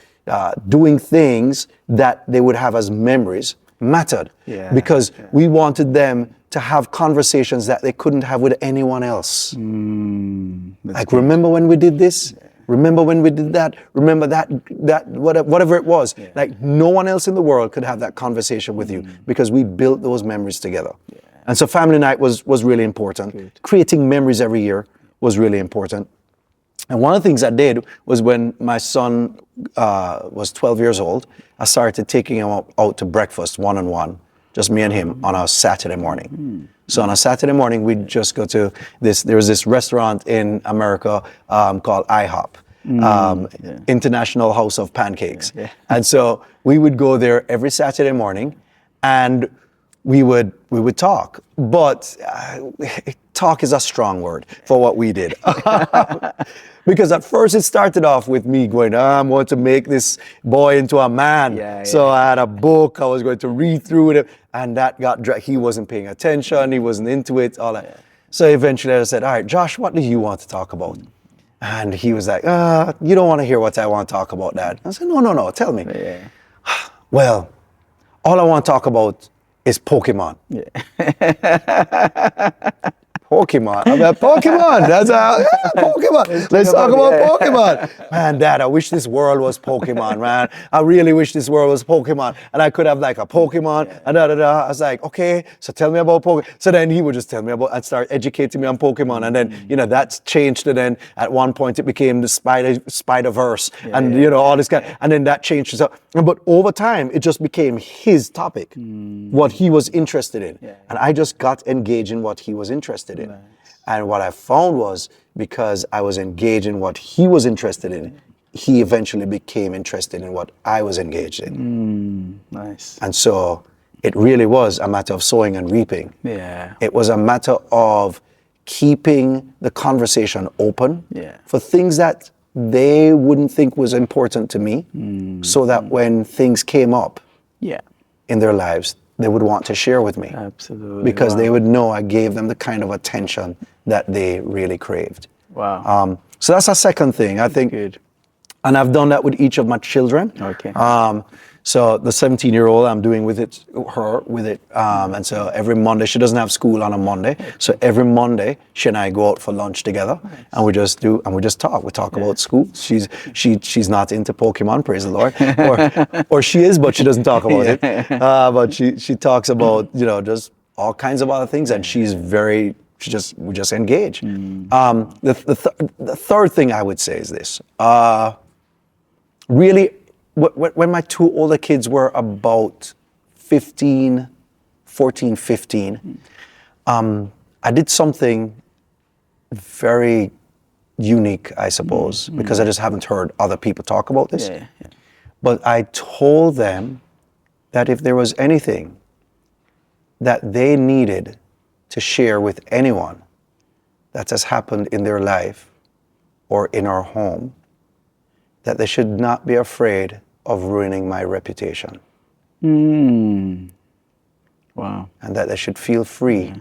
doing things that they would have as memories mattered because we wanted them to have conversations that they couldn't have with anyone else. Like, remember when we did this? Remember when we did that? Remember that whatever it was. Like, no one else in the world could have that conversation with you because we built those memories together. And so family night was really important. Creating memories every year was really important. And one of the things I did was when my son was 12 years old, I started taking him out to breakfast one-on-one, just me and him, on a Saturday morning. So on a Saturday morning, we'd just go to there was this restaurant in America called IHOP, International House of Pancakes. And so we would go there every Saturday morning, and we would talk. But talk is a strong word for what we did. Because at first it started off with me going, I want to make this boy into a man. So I had a book I was going to read through it, and that got he wasn't paying attention, he wasn't into it, all that. So eventually I said, all right, Josh, what do you want to talk about? And he was like, you don't want to hear what I want to talk about, Dad. I said, no, tell me. Well, all I want to talk about is Pokemon. Yeah. Pokemon. I'm like, Pokemon. That's how, yeah, Pokemon. Let's talk about Pokemon. Man, Dad, I wish this world was Pokemon, man. I really wish this world was Pokemon. And I could have like a Pokemon and da da da. I was like, okay, so tell me about Pokemon. So then he would just tell me about and start educating me on Pokemon. And then, you know, that's changed. And then at one point it became the Spider-Verse and, you know, all this kind. And then that changed. So, but over time, it just became his topic, what he was interested in. And I just got engaged in what he was interested in. Nice. And what I found was because I was engaged in what he was interested in, he eventually became interested in what I was engaged in. Nice. And so it really was a matter of sowing and reaping. Yeah. It was a matter of keeping the conversation open for things that they wouldn't think was important to me, so that when things came up in their lives, they would want to share with me. Absolutely. Because they would know I gave them the kind of attention that they really craved. Wow. So that's a second thing, I think. Good. And I've done that with each of my children. Okay. So the 17-year-old, I'm doing her with it. And so every Monday, she doesn't have school on a Monday. So every Monday, she and I go out for lunch together, and we just talk. We talk about school. She's not into Pokemon, praise the Lord, or she is, but she doesn't talk about it. But she talks about, you know, just all kinds of other things, and we just engage. The third thing I would say is this. Really, when my two older kids were about 14, 15, I did something very unique, I suppose, because I just haven't heard other people talk about this. But I told them that if there was anything that they needed to share with anyone that has happened in their life or in our home, that they should not be afraid of ruining my reputation. Wow. And that they should feel free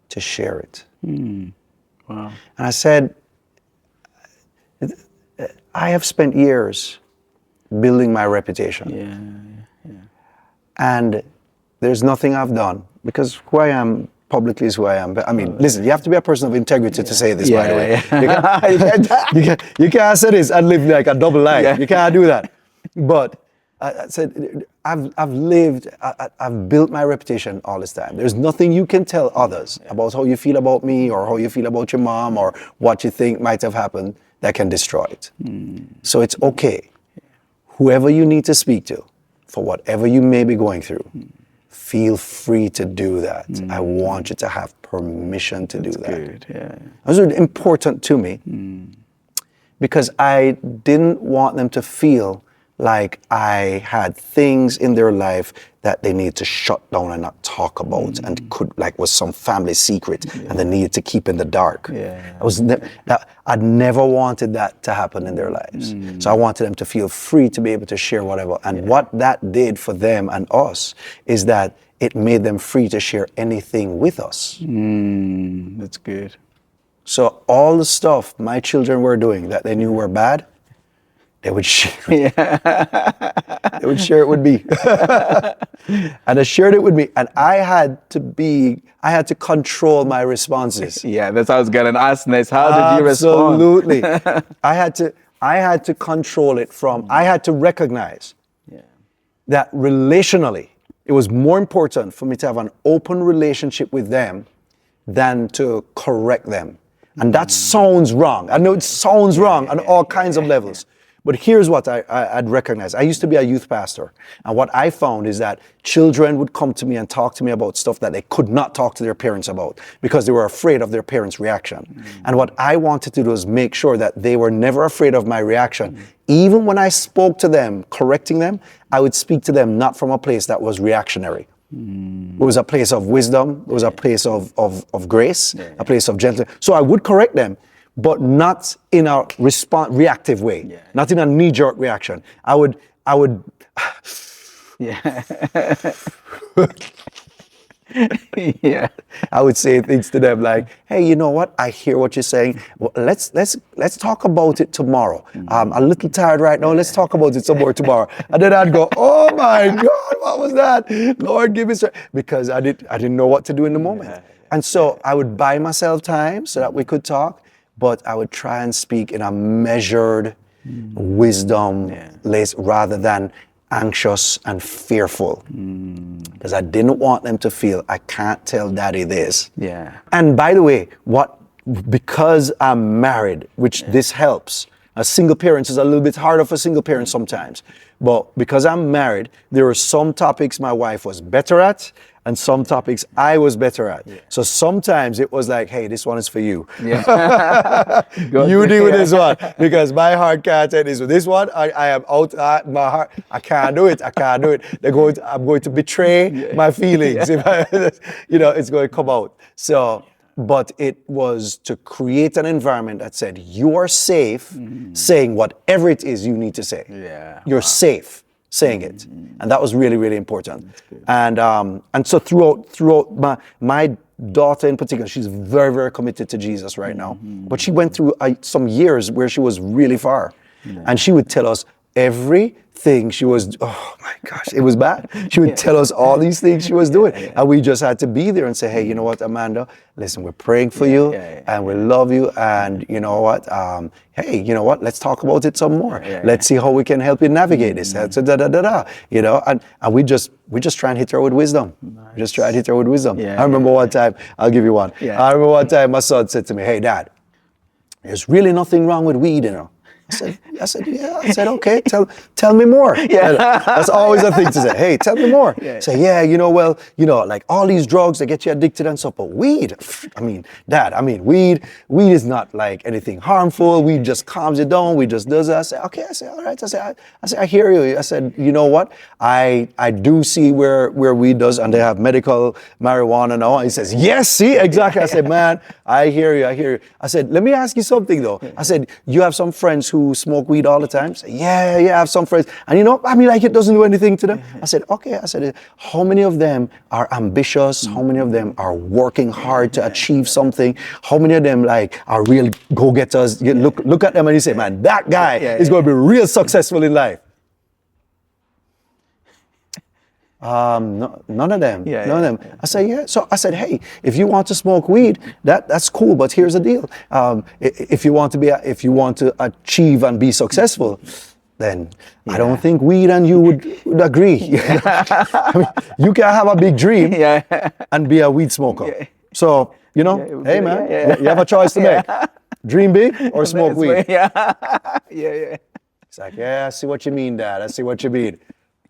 to share it. Wow. And I said, I have spent years building my reputation. And there's nothing I've done, because who I am publicly is who I am. But I mean, listen, you have to be a person of integrity to say this, by the way. You can't say this and live like a double life. You can't do that. But I said, I've built my reputation all this time. There's nothing you can tell others about how you feel about me or how you feel about your mom or what you think might have happened that can destroy it. So it's okay. Whoever you need to speak to for whatever you may be going through, feel free to do that. I want you to have permission to do that. Good. It was really important to me because I didn't want them to feel like I had things in their life that they needed to shut down and not talk about and was some family secret and they needed to keep in the dark. I'd never wanted that to happen in their lives. So I wanted them to feel free to be able to share whatever. And what that did for them and us is that it made them free to share anything with us. That's good. So all the stuff my children were doing that they knew were bad, they would share it. They would share it with me. And they shared it with me. And I had to control my responses. Yeah, that's how I was going to ask next. How did you respond? Absolutely. I had to control it I had to recognize that relationally, it was more important for me to have an open relationship with them than to correct them. And that sounds wrong. I know it sounds wrong on all kinds of levels. But here's what I'd recognize. I used to be a youth pastor. And what I found is that children would come to me and talk to me about stuff that they could not talk to their parents about because they were afraid of their parents' reaction. And what I wanted to do was make sure that they were never afraid of my reaction. Even when I spoke to them, correcting them, I would speak to them not from a place that was reactionary. It was a place of wisdom. It was a place of grace, a place of gentleness. So I would correct them, but not in a reactive way, not in a knee-jerk reaction. I would Yeah. I would say things to them like, "Hey, you know what? I hear what you're saying. Well, let's talk about it tomorrow. I'm a little tired right now. Let's talk about it some more tomorrow." And then I'd go, "Oh my God, what was that? Lord, give me strength," because I didn't know what to do in the moment. And so I would buy myself time so that we could talk, but I would try and speak in a measured wisdom rather than anxious and fearful, because I didn't want them to feel I can't tell daddy this. Yeah. And by the way, because I'm married, which this helps. A single parent is a little bit harder for single parents sometimes, but because I'm married, there are some topics my wife was better at and some topics I was better at. So sometimes it was like, "Hey, this one is for you. Yeah. You deal with this one, because my heart can't take this one. This one, I am out. My heart, I can't do it. I can't do it. I'm going to betray my feelings. If it's going to come out." So, but it was to create an environment that said you are safe saying whatever it is you need to say. Yeah. You're safe saying it, and that was really, really important. And so throughout my daughter in particular, she's very, very committed to Jesus right now. But she went through some years where she was really far, and she would tell us everything she was. Oh my gosh, it was bad. She would tell us all these things she was doing, and we just had to be there and say, "Hey, you know what, Amanda? Listen, we're praying for you, and we love you, and you know what? Hey, you know what? Let's talk about it some more. Let's see how we can help you navigate this." And we just try and hit her with wisdom. Nice. Just try and hit her with wisdom. I remember one time. I'll give you one. I remember one time my son said to me, "Hey, Dad, there's really nothing wrong with weed, you know." I said, "Yeah." I said, "Okay, tell me more." That's always a thing to say. "Hey, tell me more." Say, "Yeah, like all these drugs that get you addicted and stuff, but weed, I mean, Dad, weed is not like anything harmful. Weed just calms you down. Weed just does that." I said, "Okay." I said, "All right." I said, "I hear you." I said, "You know what? I do see where weed does, and they have medical marijuana now." He says, "Yes, see, exactly." I said, "Man, I hear you. I said, "Let me ask you something though." I said, "You have some friends who smoke weed all the time?" Say, yeah, I have some friends. And like it doesn't do anything to them. I said, "Okay." I said, "How many of them are ambitious? How many of them are working hard to achieve something? How many of them like are real go-getters?" Look at them and you say, "Man, that guy is going to be real successful in life." No, none of them. None of them. I said, "Yeah." So I said, "Hey, if you want to smoke weed, that's cool. But here's the deal: if you want to achieve and be successful, then I don't think weed and you would agree. You can have a big dream and be a weed smoker. So hey man, you have a choice to make: dream big or smoke weed." It's like, "Yeah, I see what you mean, Dad. I see what you mean."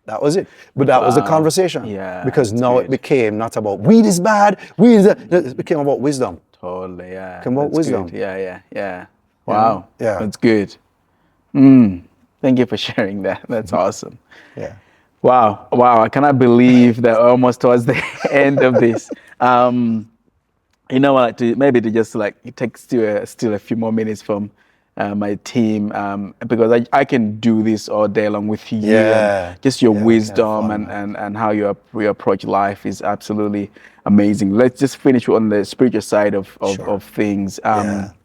That was it. But that was the conversation. Because now it became not about weed is bad, it became about wisdom. Totally, yeah. It became about wisdom. Good. Yeah. Wow. Yeah. That's good. Thank you for sharing that. That's awesome. Yeah. Wow. I cannot believe that we're almost towards the end of this. Maybe to just like take still a few more minutes from my team, because I can do this all day long with you. And just your wisdom and how you approach life is absolutely amazing. Let's just finish on the spiritual side of things.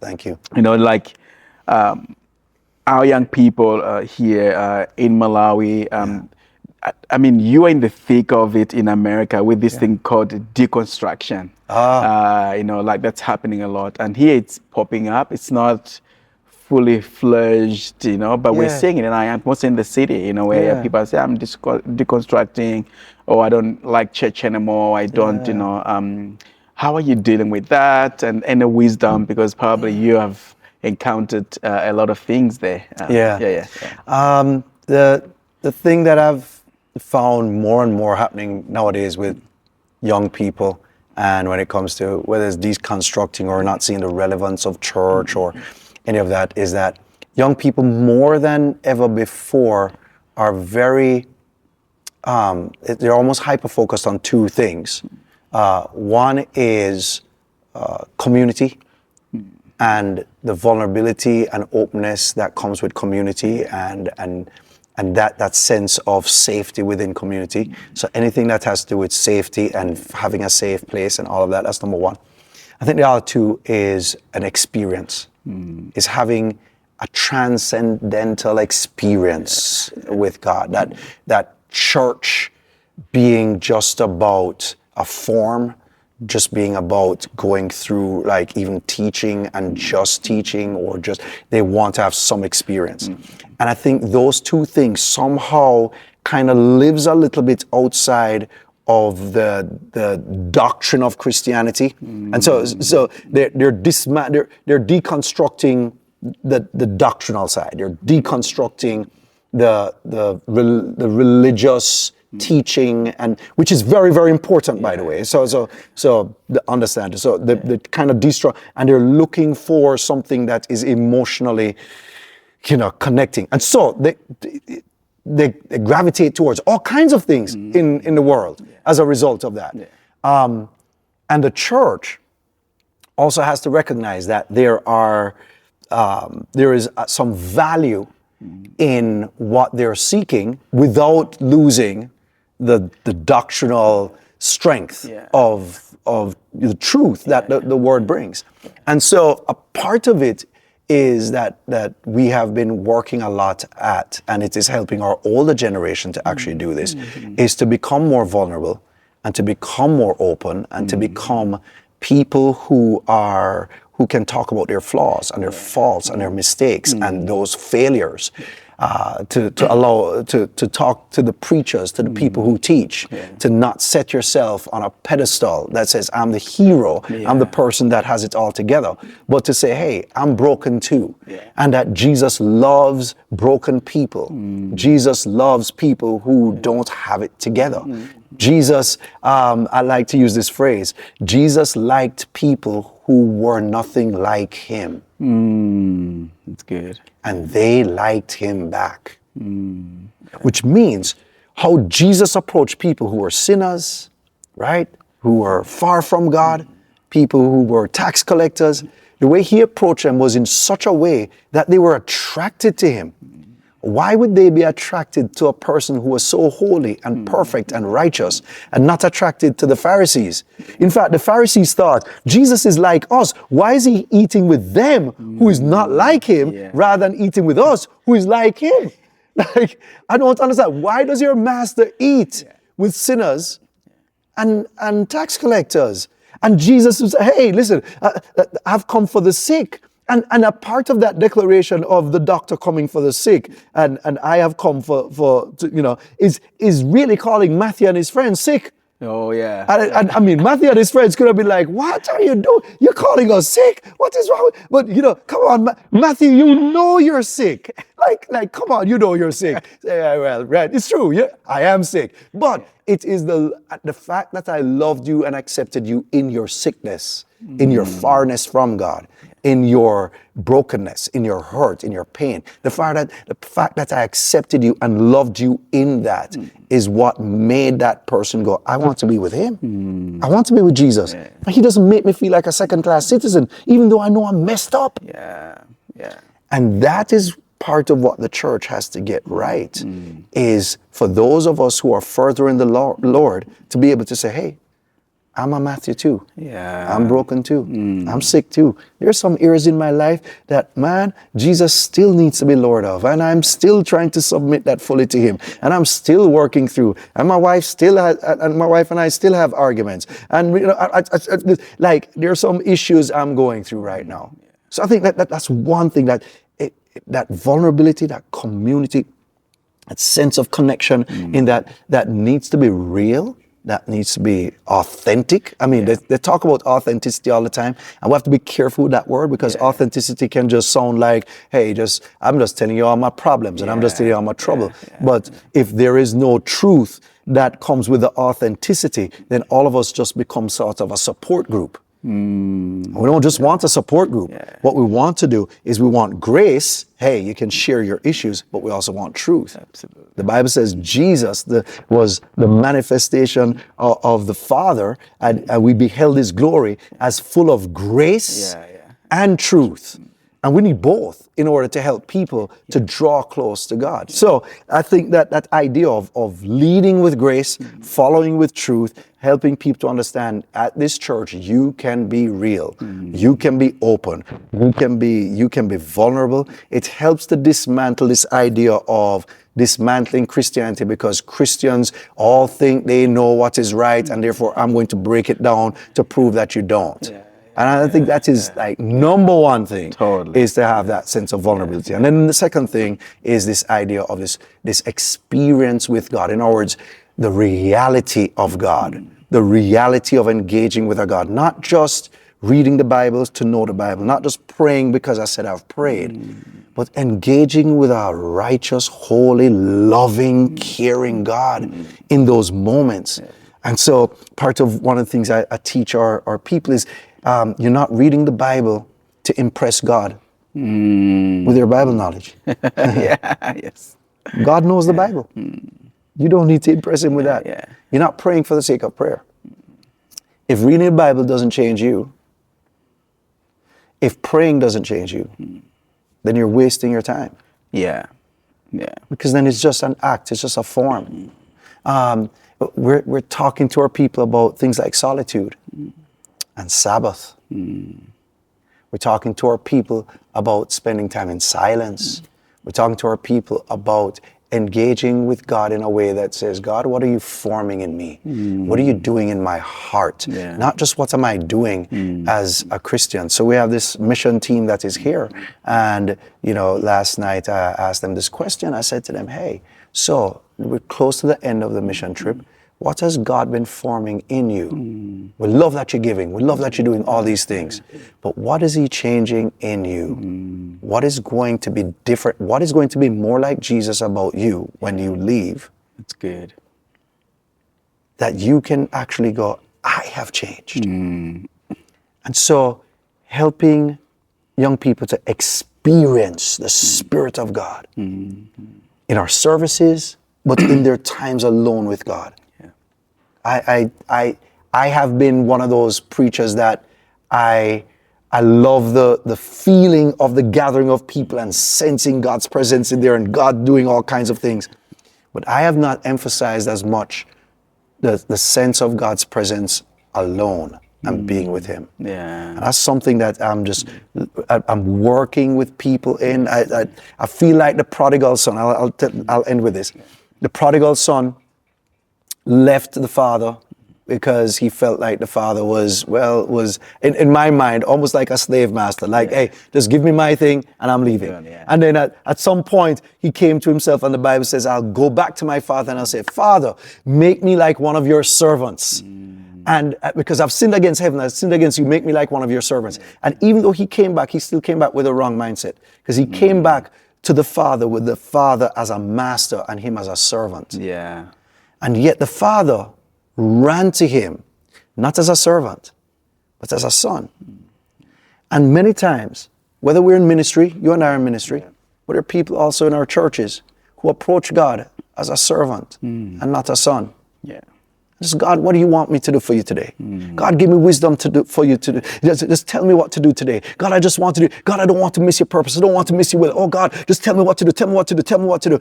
Thank you. Our young people here in Malawi, you are in the thick of it in America with this thing called deconstruction. That's happening a lot. And here it's popping up. It's not fully fledged, but we're seeing it, and I am mostly in the city, where people say, "I'm deconstructing," or "I don't like church anymore. I don't," how are you dealing with that and the wisdom? Because probably you have encountered a lot of things there. The thing that I've found more and more happening nowadays with young people, and when it comes to whether it's deconstructing or not seeing the relevance of church or any of that, is that young people more than ever before are very, they're almost hyper-focused on two things. One is community and the vulnerability and openness that comes with community and and that sense of safety within community. So anything that has to do with safety and having a safe place and all of that, that's number one. I think the other two is an experience, is having a transcendental experience with God. That church being just about a form, just being about going through like even teaching and just teaching, or just they want to have some experience. And I think those two things somehow kind of lives a little bit outside of the doctrine of Christianity. And so they're deconstructing the doctrinal side. They're deconstructing the religious teaching, and which is very, very important, by the way. So the understand. So the kind of destroy, and they're looking for something that is emotionally, connecting. And so they gravitate towards all kinds of things in the world as a result of that. And the church also has to recognize that there is some value in what they're seeking without losing the doctrinal strength of the truth that the word brings. And so a part of it is that we have been working a lot at, and it is helping our older generation to actually do this, is to become more vulnerable and to become more open and to become people who can talk about their flaws and their faults and their mistakes and those failures, to talk to the preachers, to the people who teach, to not set yourself on a pedestal that says, I'm the hero, I'm the person that has it all together, but to say, hey, I'm broken too, and that Jesus loves broken people. Jesus loves people who don't have it together. Jesus, I like to use this phrase, Jesus liked people who were nothing like him. That's good. And they liked him back. Which means how Jesus approached people who were sinners, right? Who were far from God, people who were tax collectors. The way he approached them was in such a way that they were attracted to him. Why would they be attracted to a person who was so holy and perfect and righteous and not attracted to the Pharisees? In fact, the Pharisees thought, Jesus is like us. Why is he eating with them who is not like him rather than eating with us who is like him? Like, I don't understand. Why does your master eat with sinners and tax collectors? And Jesus would say, hey, listen, I've come for the sick. And a part of that declaration of the doctor coming for the sick, and I have come is really calling Matthew and his friends sick. Oh, yeah. And I mean, Matthew and his friends could have been like, what are you doing? You're calling us sick? What is wrong? But, come on, Matthew, you're sick. Like, come on, you're sick. Yeah, well, right, it's true. Yeah, I am sick. But it is the fact that I loved you and accepted you in your sickness, in your farness from God, in your brokenness, in your hurt, in your pain. The fact that I accepted you and loved you in that is what made that person go, I want to be with him. I want to be with Jesus. But he doesn't make me feel like a second-class citizen, even though I know I'm messed up. Yeah. And that is part of what the church has to get right, is for those of us who are further in the Lord to be able to say, hey, I'm a Matthew too. Yeah. I'm broken too. I'm sick too. There's some areas in my life that, man, Jesus still needs to be Lord of. And I'm still trying to submit that fully to him. And I'm still working through. And my wife and I still have arguments. And like there's some issues I'm going through right now. So I think that's one thing, that vulnerability, that community, that sense of connection in that needs to be real. That needs to be authentic. I mean, they talk about authenticity all the time, and we have to be careful with that word, because authenticity can just sound like, hey, I'm just telling you all my problems and I'm just telling you all my trouble. But if there is no truth that comes with the authenticity, then all of us just become sort of a support group. We don't just want a support group. What we want to do is we want grace. Hey, you can share your issues, but we also want truth. Absolutely. The Bible says Jesus was the manifestation of the Father, and we beheld his glory as full of grace and truth. And we need both in order to help people to draw close to God. So I think that idea of leading with grace, following with truth, helping people to understand at this church, you can be real, you can be open, you can be vulnerable. It helps to dismantle this idea of dismantling Christianity, because Christians all think they know what is right, and therefore I'm going to break it down to prove that you don't. And I think that is like number one thing, is to have that sense of vulnerability. And then the second thing is this idea of this experience with God. In other words, the reality of God, the reality of engaging with our God, not just reading the Bible to know the Bible, not just praying because I said I've prayed, but engaging with our righteous, holy, loving, caring God in those moments. And so part of one of the things I teach our people is you're not reading the Bible to impress God with your Bible knowledge. Yes. God knows the Bible. You don't need to impress him with that. You're not praying for the sake of prayer. If reading the Bible doesn't change you, if praying doesn't change you, then you're wasting your time. Because then it's just an act, it's just a form. We're talking to our people about things like solitude and Sabbath. We're talking to our people about spending time in silence. We're talking to our people about engaging with God in a way that says, God, what are you forming in me? What are you doing in my heart? Not just what am I doing as a Christian. So we have this mission team that is here. And, last night I asked them this question. I said to them, hey, so we're close to the end of the mission trip. What has God been forming in you? We love that you're giving. We love that you're doing all these things. But what is he changing in you? What is going to be different? What is going to be more like Jesus about you when you leave? That's good. That you can actually go, I have changed. And so helping young people to experience the Spirit of God in our services, but in their times alone with God. I have been one of those preachers that I love the feeling of the gathering of people and sensing God's presence in there and God doing all kinds of things. But I have not emphasized as much the sense of God's presence alone and being with him. And that's something that I'm working with people in. I feel like the prodigal son. I'll end with this. The prodigal son left the father because he felt like the father was in my mind almost like a slave master, like, hey, just give me my thing and I'm leaving. And then at some point he came to himself, and the Bible says, I'll go back to my father and I'll say, Father, make me like one of your servants. And because I've sinned against heaven, I've sinned against you, make me like one of your servants. And even though he came back, he still came back with a wrong mindset, because he came back to the father with the father as a master and him as a servant. And yet the father ran to him, not as a servant, but as a son. And many times, whether we're in ministry, you and I are in ministry, but there are people also in our churches who approach God as a servant and not a son. Just, God, what do you want me to do for you today? God, give me wisdom to do for you to do. Just tell me what to do today. God, I just want to do. God, I don't want to miss your purpose. I don't want to miss your will. Oh God, just tell me what to do. Tell me what to do. Tell me what to do.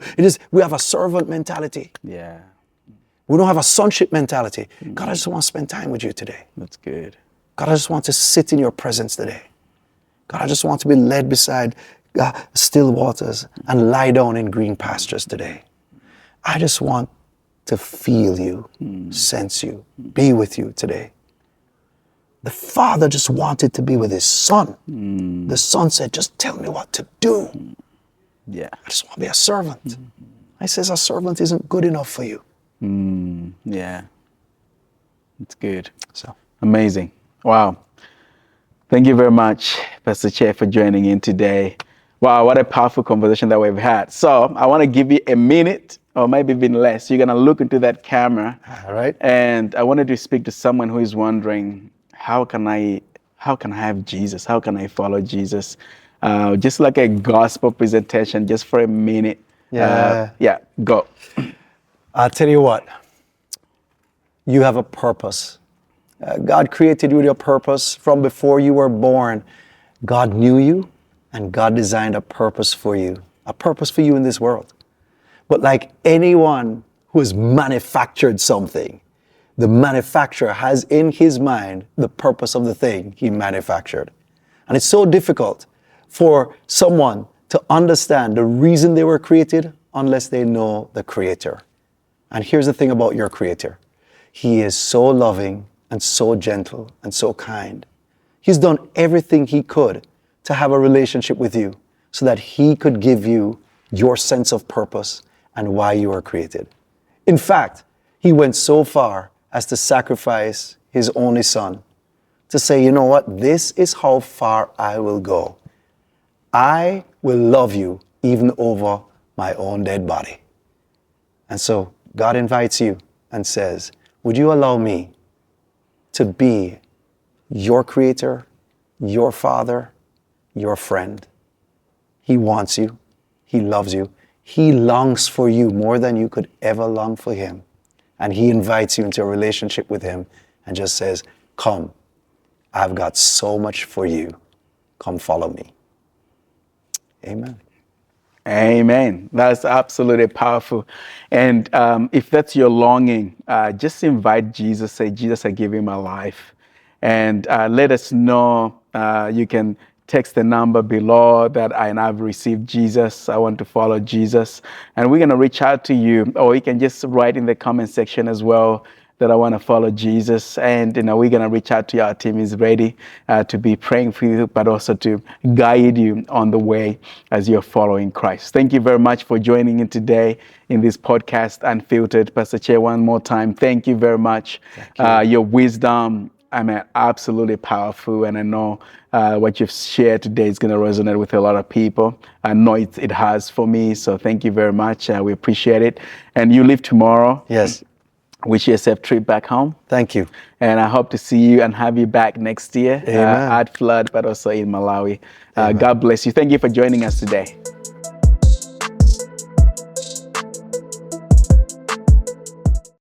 We have a servant mentality. We don't have a sonship mentality. God, I just want to spend time with you today. That's good. God, I just want to sit in your presence today. God, I just want to be led beside still waters and lie down in green pastures today. I just want to feel you, sense you, be with you today. The father just wanted to be with his son. The son said, just tell me what to do. I just want to be a servant. I says, a servant isn't good enough for you. It's good. So amazing. Wow. Thank you very much, Pastor Che, for joining in today. Wow, what a powerful conversation that we've had. So I want to give you a minute, or maybe even less. You're going to look into that camera. All right. And I wanted to speak to someone who is wondering, how can I have Jesus? How can I follow Jesus? Just like a gospel presentation, just for a minute. Go. I'll tell you what, you have a purpose. God created you with a purpose from before you were born. God knew you. And God designed a purpose for you in this world. But like anyone who has manufactured something, the manufacturer has in his mind the purpose of the thing he manufactured. And it's so difficult for someone to understand the reason they were created unless they know the Creator. And here's the thing about your Creator. He is so loving and so gentle and so kind. He's done everything he could to have a relationship with you so that he could give you your sense of purpose and why you were created. In fact, he went so far as to sacrifice his only son to say, you know what, this is how far I will go. I will love you even over my own dead body. And so God invites you and says, would you allow me to be your creator, your father, your friend? He wants you. He loves you. He longs for you more than you could ever long for him. And he invites you into a relationship with him and just says, come, I've got so much for you. Come follow me. Amen. Amen. That's absolutely powerful. And if that's your longing, just invite Jesus. Say, Jesus, I give you my life. And let us know. You can text the number below that I've received Jesus. I want to follow Jesus. And we're going to reach out to you. Or you can just write in the comment section as well that I want to follow Jesus. And we're going to reach out to you. Our team is ready to be praying for you, but also to guide you on the way as you're following Christ. Thank you very much for joining in today in this podcast, Unfiltered. Pastor Che, one more time, thank you very much. Your wisdom, absolutely powerful. And I know what you've shared today is going to resonate with a lot of people. I know it has for me. So thank you very much. We appreciate it. And you leave tomorrow. Yes. Wish you a safe trip back home. Thank you. And I hope to see you and have you back next year Amen. at Flood, but also in Malawi. God bless you. Thank you for joining us today.